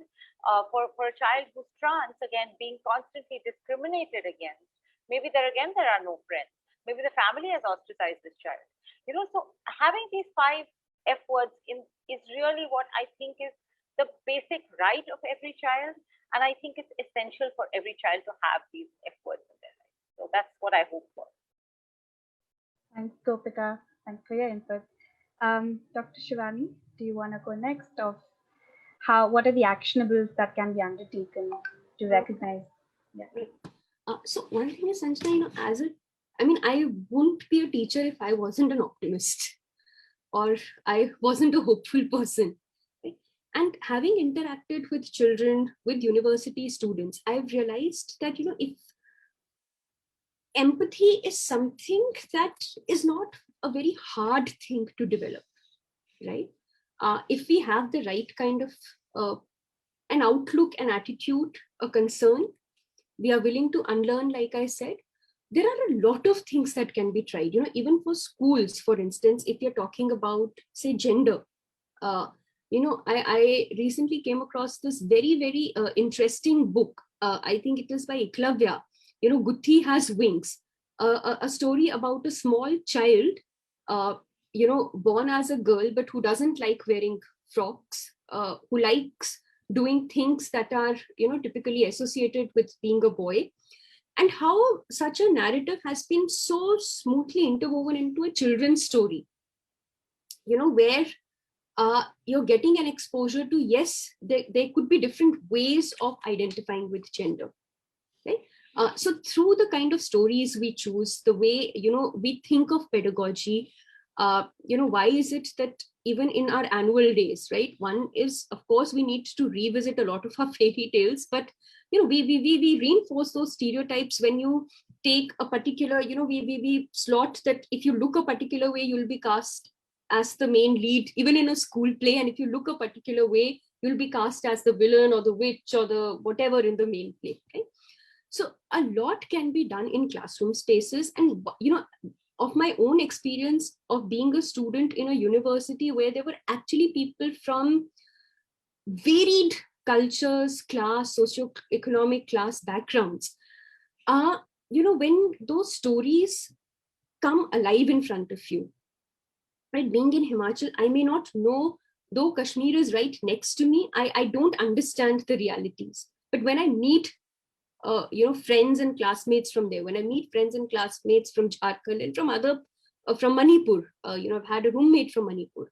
For a child who's trans, again, being constantly discriminated against, maybe there are no friends. Maybe the family has ostracized this child. So having these 5 F words is really what I think is the basic right of every child. And I think it's essential for every child to have these F words in their life. So that's what I hope for. Thanks, Gopika. Thanks for your input. Dr. Shivani, do you want to go next? What are the actionables that can be undertaken to recognize? Yeah. So one thing is, Sanjana, I wouldn't be a teacher if I wasn't an optimist or I wasn't a hopeful person. Right? And having interacted with children, with university students, I've realized that, if empathy is something that is not a very hard thing to develop, right? If we have the right kind of an outlook, an attitude, a concern, we are willing to unlearn, like I said, there are a lot of things that can be tried, even for schools, for instance, if you're talking about, say, gender. I recently came across this very, very interesting book. I think it is by Eklavya, Gutti Has Wings, a story about a small child, born as a girl, but who doesn't like wearing frocks, who likes doing things that are, typically associated with being a boy, and how such a narrative has been so smoothly interwoven into a children's story, where you're getting an exposure to, yes, there could be different ways of identifying with gender, right? So through the kind of stories we choose, the way, we think of pedagogy, why is it that even in our annual days, right? One is, of course, we need to revisit a lot of our fairy tales, but, we reinforce those stereotypes when you take a particular, we slot that if you look a particular way, you'll be cast as the main lead, even in a school play. And if you look a particular way, you'll be cast as the villain or the witch or the whatever in the main play. Okay? So a lot can be done in classroom spaces. And, of my own experience of being a student in a university where there were actually people from varied cultures, class, socioeconomic class backgrounds, when those stories come alive in front of you, right? Being in Himachal, I may not know, though Kashmir is right next to me, I don't understand the realities. But when I meet, friends and classmates from there, when I meet friends and classmates from Jharkhand and from Manipur, I've had a roommate from Manipur,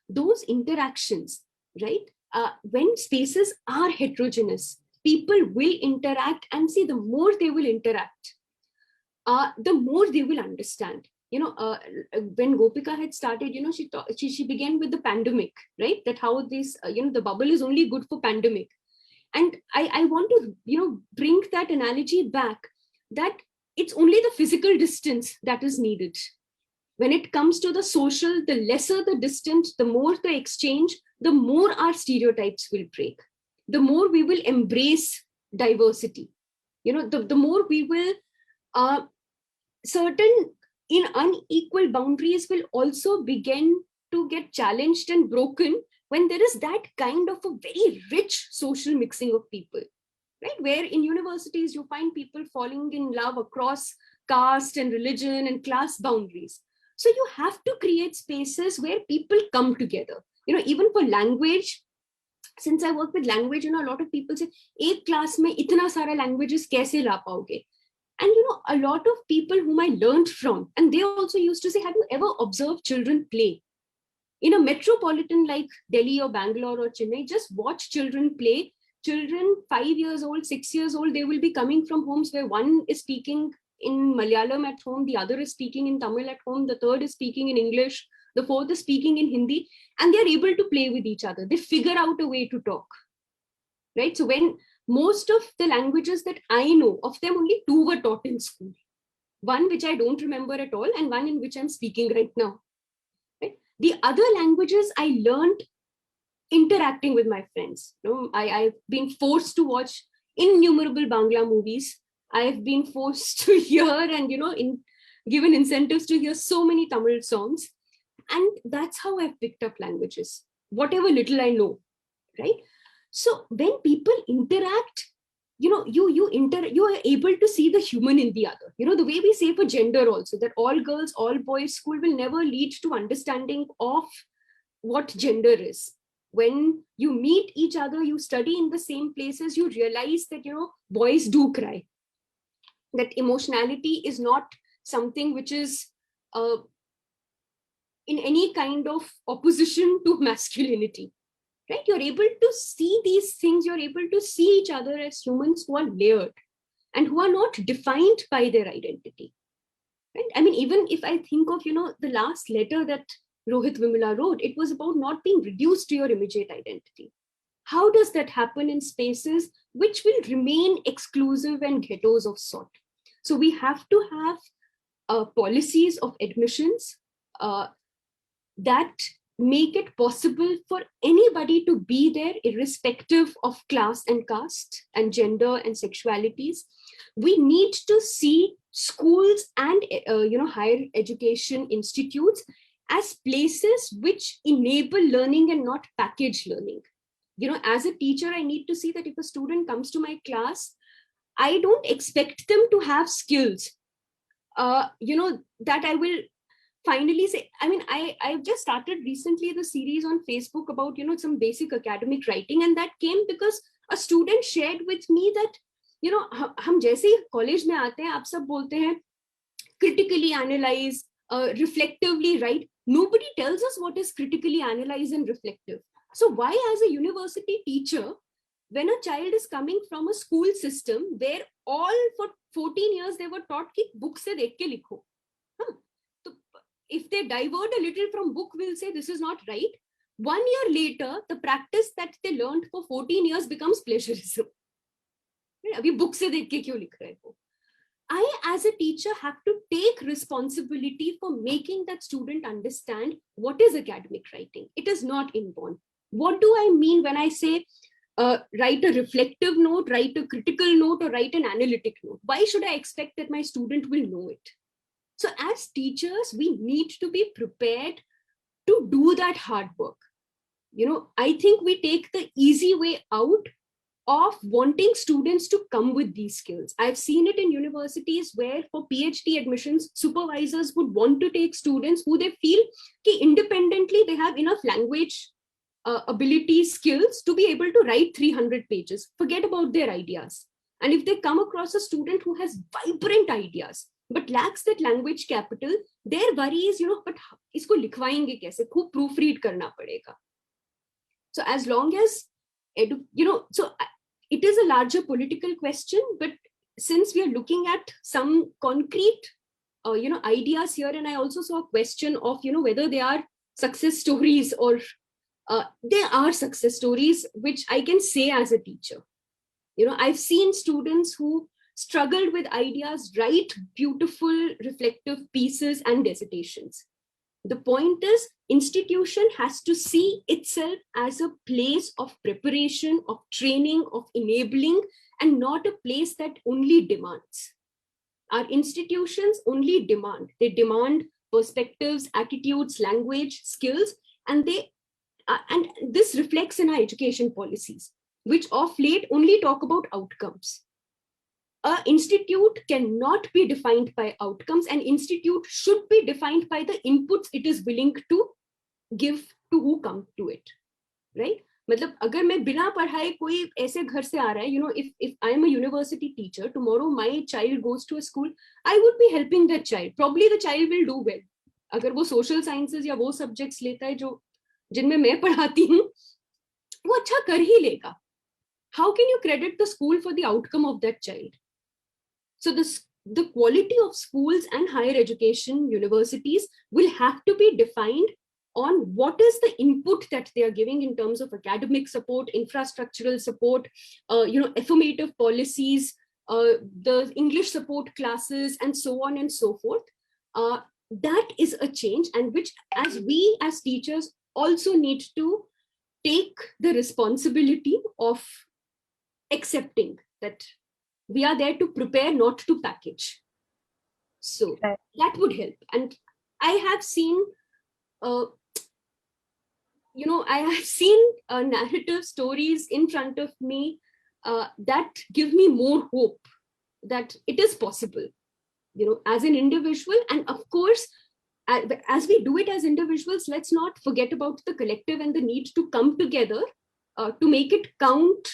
those interactions, right? When spaces are heterogeneous, people will interact, and see, the more they will interact, the more they will understand. When Gopika had started, she began with the pandemic, right? That how this, the bubble is only good for pandemic. And I want to, bring that analogy back, that it's only the physical distance that is needed. When it comes to the social, the lesser the distance, the more the exchange, the more our stereotypes will break, the more we will embrace diversity. The more we will, certain in unequal boundaries will also begin to get challenged and broken when there is that kind of a very rich social mixing of people, right? Where in universities you find people falling in love across caste and religion and class boundaries. So you have to create spaces where people come together. Even for language, since I work with language, a lot of people say, "Ek class mein itna sara languages kaise la paoge?" And a lot of people whom I learned from, and they also used to say, "Have you ever observed children play? In a metropolitan like Delhi or Bangalore or Chennai, just watch children play. Children 5 years old, 6 years old, they will be coming from homes where one is speaking in Malayalam at home, the other is speaking in Tamil at home, the third is speaking in English, the fourth is speaking in Hindi, and they're able to play with each other. They figure out a way to talk, right? So when most of the languages that I know, of them only 2 were taught in school. One which I don't remember at all, and one in which I'm speaking right now. Right? The other languages I learned interacting with my friends. I've been forced to watch innumerable Bangla movies. I've been forced to hear and, given incentives to hear so many Tamil songs. And that's how I've picked up languages, whatever little I know, right? So when people interact, you are able to see the human in the other. The way we say for gender also, that all girls, all boys school will never lead to understanding of what gender is. When you meet each other, you study in the same places, you realize that, boys do cry. That emotionality is not something which is in any kind of opposition to masculinity. Right? You're able to see these things, you're able to see each other as humans who are layered and who are not defined by their identity. Right? I mean, even if I think of, the last letter that Rohit Vimala wrote, it was about not being reduced to your immediate identity. How does that happen in spaces which will remain exclusive and ghettos of sort? So we have to have policies of admissions that make it possible for anybody to be there, irrespective of class and caste and gender and sexualities. We need to see schools and higher education institutes as places which enable learning and not package learning. As a teacher, I need to see that if a student comes to my class, I don't expect them to have skills, that I will finally say. I mean, I've just started recently the series on Facebook about, some basic academic writing. And that came because a student shared with me that, हम जैसे ही college में आते हैं, आप सब बोलते हैं critically analyze, reflectively write. Nobody tells us what is critically analyze and reflective. So why, as a university teacher, when a child is coming from a school system where all for 14 years they were taught कि book से देख के लिखो, if they divert a little from book, we'll say this is not right. 1 year later, the practice that they learned for 14 years becomes plagiarism. अभी book से देख के क्यों लिख रहे हो? I, as a teacher, have to take responsibility for making that student understand what is academic writing. It is not inborn. What do I mean when I say write a reflective note, write a critical note, or write an analytic note? Why should I expect that my student will know it? So as teachers, we need to be prepared to do that hard work. I think we take the easy way out of wanting students to come with these skills. I've seen it in universities where for PhD admissions, supervisors would want to take students who they feel independently they have enough language ability skills to be able to write 300 pages. Forget about their ideas. And if they come across a student who has vibrant ideas but lacks that language capital, their worry is, but isko likhwayenge kaise? Khub proofread karna padega. So as long as, so it is a larger political question, but since we are looking at some concrete, ideas here, and I also saw a question of, whether they are success stories or they are success stories, which I can say as a teacher. I've seen students who struggled with ideas write beautiful, reflective pieces and dissertations. The point is, institution has to see itself as a place of preparation, of training, of enabling, and not a place that only demands. Our institutions only demand. They demand perspectives, attitudes, language, skills, and and this reflects in our education policies, which of late only talk about outcomes. An institute cannot be defined by outcomes. An institute should be defined by the inputs it is willing to give to who come to it, right? मतलब अगर मैं बिना पढ़ाए कोई ऐसे घर से आ रहा है, if I am a university teacher, tomorrow my child goes to a school, I would be helping that child. Probably the child will do well. अगर वो social sciences या वो subjects लेता है जो जिनमें मैं पढ़ाती हूँ, वो अच्छा कर ही लेगा. How can you credit the school for the outcome of that child? So the quality of schools and higher education universities will have to be defined on what is the input that they are giving in terms of academic support, infrastructural support, affirmative policies, the English support classes, and so on and so forth. That is a change, and which as we as teachers also need to take the responsibility of accepting that we are there to prepare, not to package. So that would help. And I have seen, I have seen narrative stories in front of me that give me more hope that it is possible, as an individual. And of course, as we do it as individuals, let's not forget about the collective and the need to come together to make it count,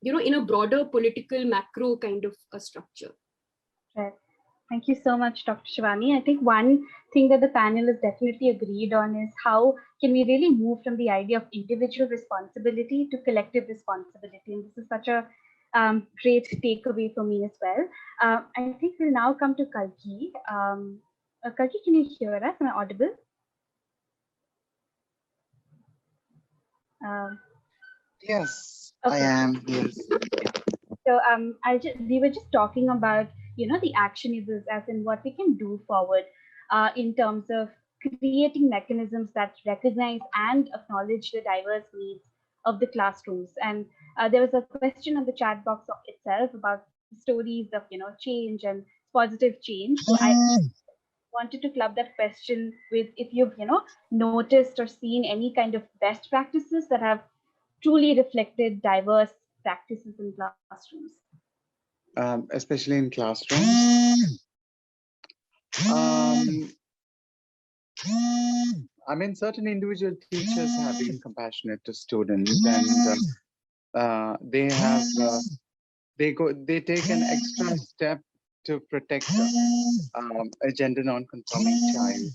in a broader political macro kind of a structure. Right. Thank you so much, Dr. Shivani. I think one thing that the panel has definitely agreed on is how can we really move from the idea of individual responsibility to collective responsibility. And this is such a great takeaway for me as well. I think we'll now come to Kalki. Kalki, can you hear us? Am I audible? Yes, okay. I am. Yes. So we were just talking about, the actionables, as in what we can do forward in terms of creating mechanisms that recognize and acknowledge the diverse needs of the classrooms. And there was a question on the chat box itself about stories of, change and positive change. So I wanted to club that question with if you've, noticed or seen any kind of best practices that have truly reflected diverse practices in classrooms. Especially in classrooms. I mean, certain individual teachers have been compassionate to students, and they take an extra step to protect a gender non-conforming child.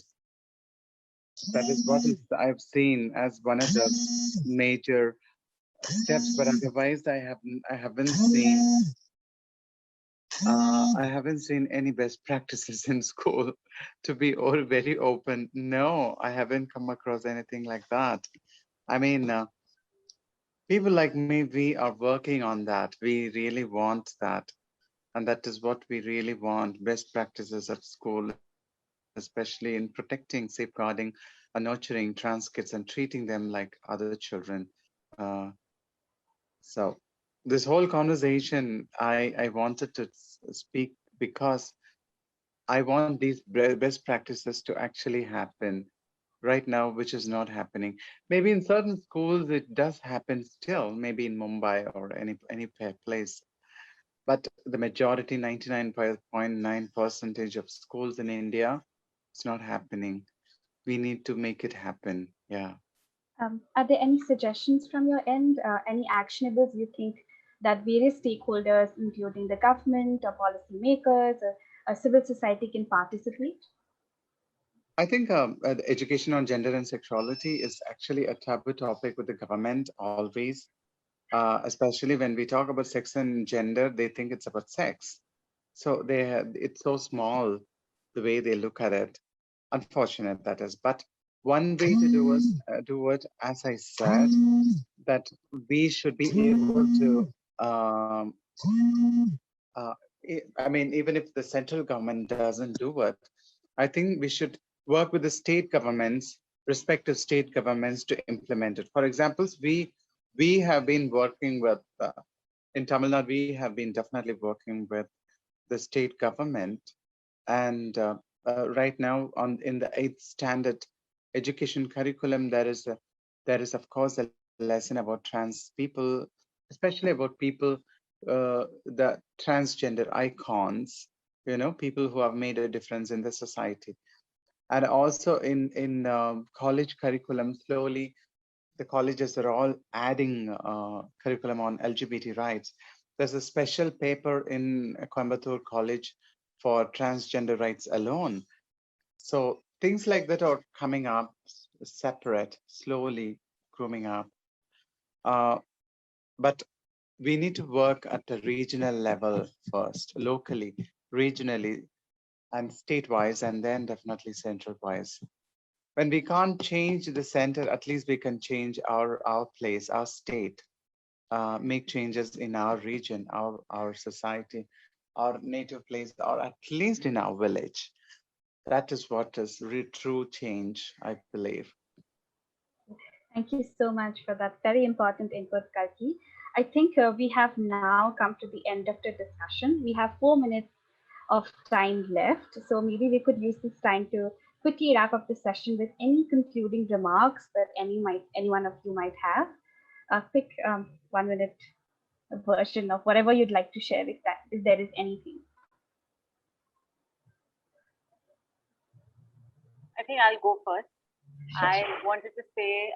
That is what I've seen as one of the major steps, but otherwise I haven't seen any best practices in school, to be all very open. No, I haven't come across anything like that. I mean, people like me, we are working on that. We really want that. And that is what we really want, best practices at school, especially in protecting, safeguarding, nurturing trans kids and treating them like other children. So this whole conversation, I wanted to speak because I want these best practices to actually happen right now, which is not happening. Maybe in certain schools it does happen still, maybe in Mumbai or any place. But the majority, 99.9% of schools in India, it's not happening. We need to make it happen. Yeah. Are there any suggestions from your end, any actionables you think that various stakeholders, including the government or policymakers or civil society, can participate? I think the education on gender and sexuality is actually a taboo topic with the government always, especially when we talk about sex and gender, they think it's about sex. So it's so small the way they look at it. Unfortunate that is. But one way to do it, as I said, that we should be able to. Uh, I mean, even if the central government doesn't do it, I think we should work with the state governments, respective state governments, to implement it. For example, we have been working with in Tamil Nadu. We have been definitely working with the state government, and right now in the 8th standard education curriculum, there is of course a lesson about trans people, especially about people, the transgender icons, people who have made a difference in the society. And also in college curriculum, slowly the colleges are all adding curriculum on LGBT rights. There's a special paper in Coimbatore College for transgender rights alone. So things like that are coming up separate, slowly grooming up. But we need to work at the regional level first, locally, regionally, and state-wise, and then definitely central-wise. When we can't change the center, at least we can change our place, our state, make changes in our region, our society, our native place, or at least in our village. That is what is true change, I believe. Thank you so much for that very important input, Kalki. I think we have now come to the end of the discussion. We have 4 minutes of time left, so maybe we could use this time to quickly wrap up the session with any concluding remarks that any one of you might have. A quick 1 minute version of whatever you'd like to share, if there is anything. I think I'll go first. I wanted to say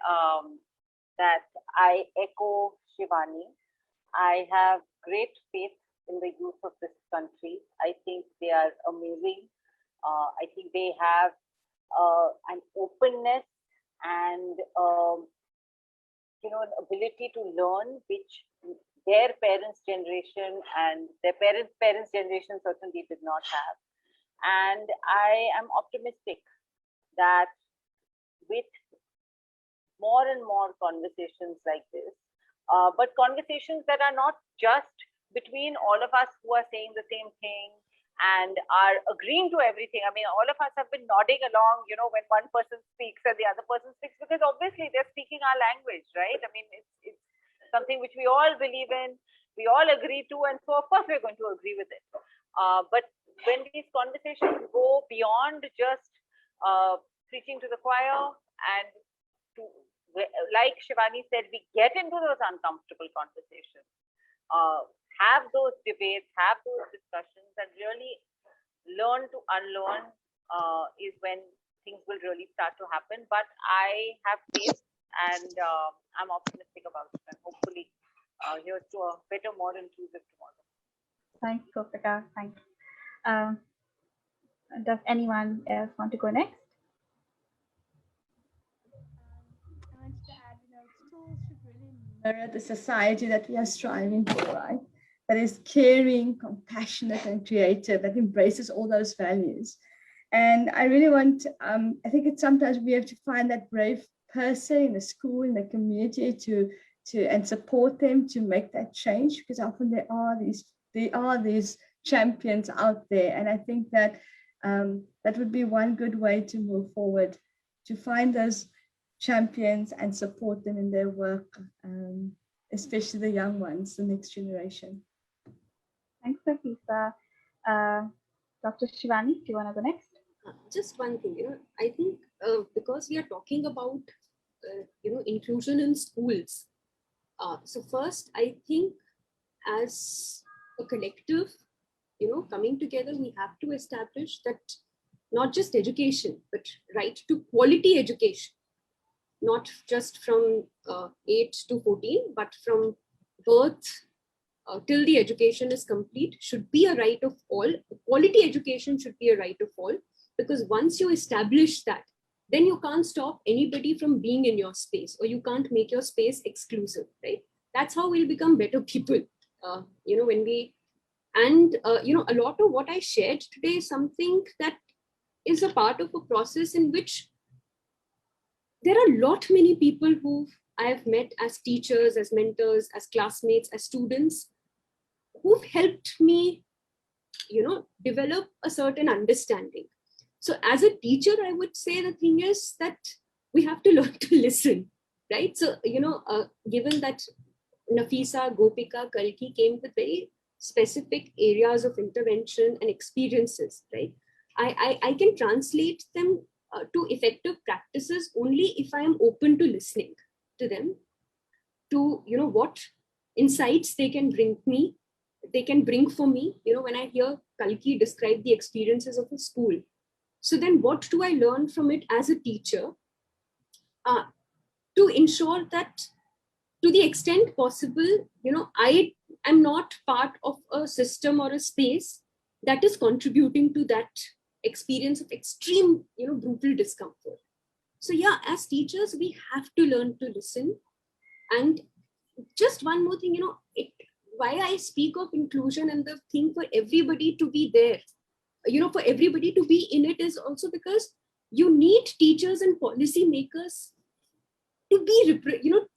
that I echo Shivani. I have great faith in the youth of this country. I think they are amazing. I think they have an openness and an ability to learn, which their parents' generation and their parents' generation certainly did not have. And I am optimistic that with more and more conversations like this, but conversations that are not just between all of us who are saying the same thing and are agreeing to everything. I mean, all of us have been nodding along, when one person speaks and the other person speaks, because obviously they're speaking our language, right? I mean, it's something which we all believe in, we all agree to, and so of course we're going to agree with it. But when these conversations go beyond just preaching to the choir, and to, like Shivani said, we get into those uncomfortable conversations, have those debates, have those discussions, and really learn to unlearn is when things will really start to happen. But I have faith, and I'm optimistic about it, and hopefully here's to a better, more inclusive tomorrow. Thanks, Gopika. Thanks. Does anyone else want to go next? I wanted to add, schools should really mirror the society that we are striving for, right? That is caring, compassionate, and creative, that embraces all those values. And I really want, I think it's sometimes we have to find that brave person in the school, in the community to and support them to make that change, because often there are these champions out there. And I think that that would be one good way to move forward, to find those champions and support them in their work, especially the young ones, the next generation. Thanks, Nafisa. Dr. Shivani, do you want to go next? Just one thing, I think because we are talking about, inclusion in schools. So first, I think as a collective, coming together, we have to establish that not just education, but right to quality education, not just from 8 to 14, but from birth till the education is complete should be a right of all. Quality education should be a right of all, because once you establish that, then you can't stop anybody from being in your space, or you can't make your space exclusive, right? That's how we'll become better people. When we, and a lot of what I shared today is something that is a part of a process in which there are a lot many people who I have met as teachers, as mentors, as classmates, as students, who've helped me, develop a certain understanding. So as a teacher, I would say the thing is that we have to learn to listen, right? So, given that Nafisa, Gopika, Kalki came with very specific areas of intervention and experiences, right? I can translate them to effective practices only if I am open to listening to them, to, what insights they can bring for me. When I hear Kalki describe the experiences of a school, so then what do I learn from it as a teacher to ensure that to the extent possible, I am not part of a system or a space that is contributing to that experience of extreme, brutal discomfort. So yeah, as teachers, we have to learn to listen. And just one more thing, why I speak of inclusion and the thing for everybody to be there, for everybody to be in it, is also because you need teachers and policy makers to be,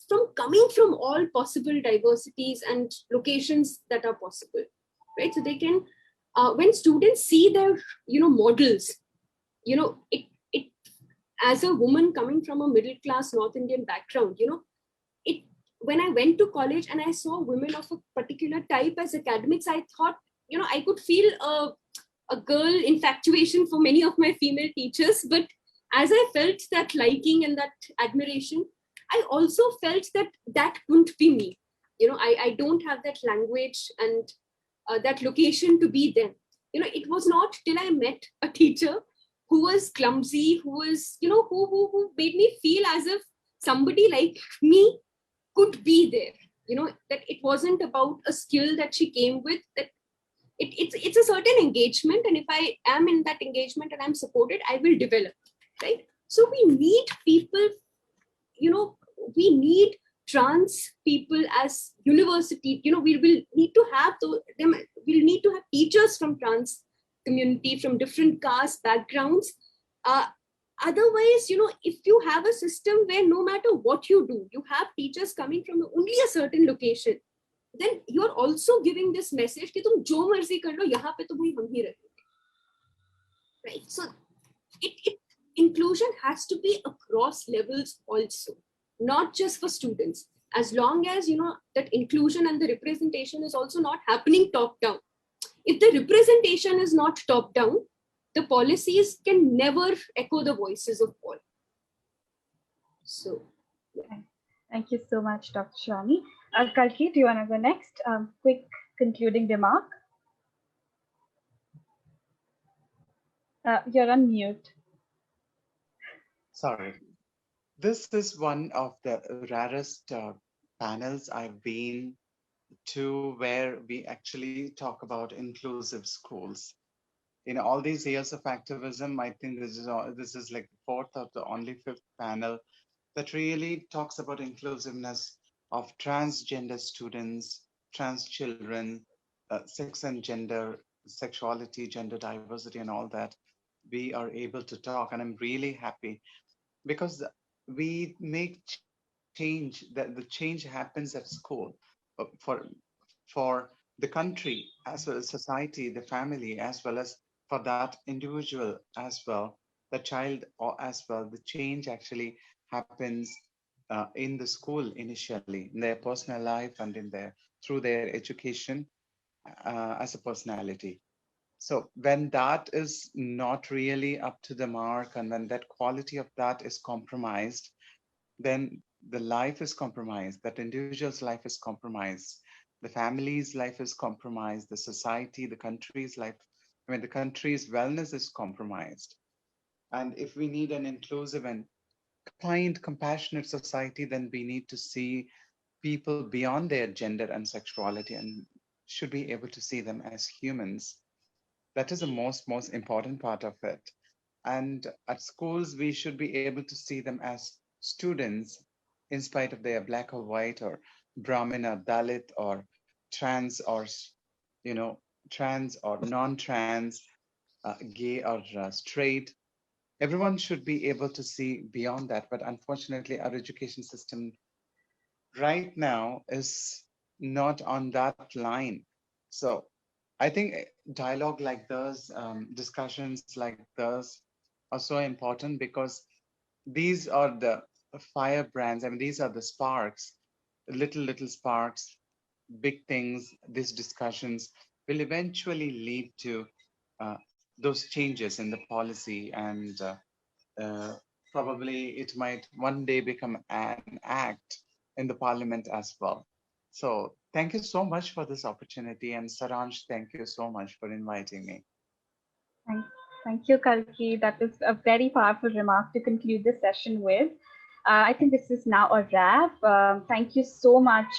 from coming from all possible diversities and locations that are possible, right? So they can, when students see their, models, it, as a woman coming from a middle class North Indian background, it, when I went to college and I saw women of a particular type as academics, I thought, I could feel a girl infatuation for many of my female teachers. But as I felt that liking and that admiration, I also felt that that couldn't be me. I don't have that language and that location to be them. It was not till I met a teacher who was clumsy, who was, who made me feel as if somebody like me could be there. That it wasn't about a skill that she came with, that it's a certain engagement, and if I am in that engagement and I'm supported, I will develop, right? So we need people, we need trans people as university. We will need to have them. We'll need to have teachers from trans community, from different caste backgrounds. Otherwise, if you have a system where no matter what you do, you have teachers coming from only a certain location, then you're also giving this message कि तुम जो मर्जी कर लो, यहाँ पे तो भाई हम ही रहेंगे, right? So inclusion has to be across levels also, not just for students. As long as that inclusion and the representation is also not happening top down. If the representation is not top down, the policies can never echo the voices of all. So yeah. Thank you so much, Dr. Shami. Kalki, do you want to go next? Quick concluding remark. You're on mute. Sorry. This is one of the rarest panels I've been to where we actually talk about inclusive schools. In all these years of activism, I think this is like the fourth or the only fifth panel that really talks about inclusiveness of transgender students, trans children, sex and gender, sexuality, gender diversity, and all that. We are able to talk, and I'm really happy because we make change, that the change happens at school for the country, as well as society, the family, as well as for that individual as well, the child or as well. The change actually happens in the school initially, in their personal life and in their through their education as a personality. So when that is not really up to the mark, and when that quality of that is compromised, then the life is compromised, that individual's life is compromised, the family's life is compromised, the society, the country's life, I mean, the country's wellness is compromised. And if we need an inclusive and kind, compassionate society, then we need to see people beyond their gender and sexuality and should be able to see them as humans. That is the most important part of it. And at schools, we should be able to see them as students, in spite of their black or white or Brahmin or Dalit or trans or, you know, trans or non-trans, gay or straight. Everyone should be able to see beyond that. But unfortunately, our education system right now is not on that line. So I think dialogue like this, discussions like this are so important because these are the firebrands. I mean, these are the sparks, little sparks, big things. These discussions will eventually lead to uh, those changes in the policy, and probably it might one day become an act in the parliament as well. So thank you so much for this opportunity. And Saransh, thank you so much for inviting me. Thank, thank you, Kalki. That is a very powerful remark to conclude this session with. I think this is now a wrap. Thank you so much,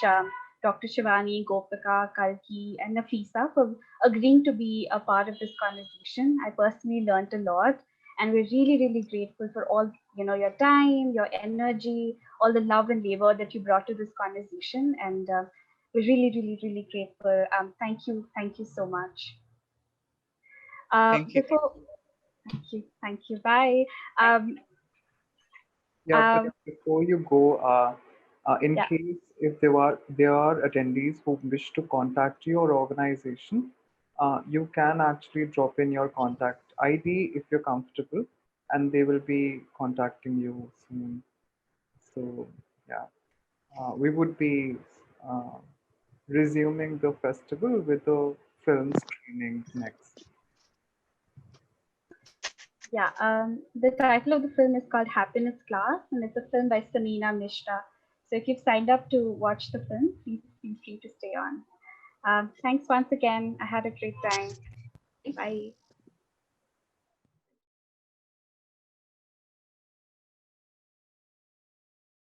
Dr. Shivani, Gopika, Kalki, and Nafisa for agreeing to be a part of this conversation. I personally learned a lot, and we're really grateful for all your time, your energy, all the love and labor that you brought to this conversation, and we're really grateful. Thank you so much. Thank you. Thank you. Bye. Yeah, but before you go, in Yeah. case if there are attendees who wish to contact your organization, you can actually drop in your contact ID if you're comfortable, and they will be contacting you soon. So yeah, we would be uh, resuming the festival with the film screening next. Yeah. The title of the film is called Happiness Class, and it's a film by Samina Mishra. So if you've signed up to watch the film, please feel free to stay on. Thanks once again. I had a great time. Bye.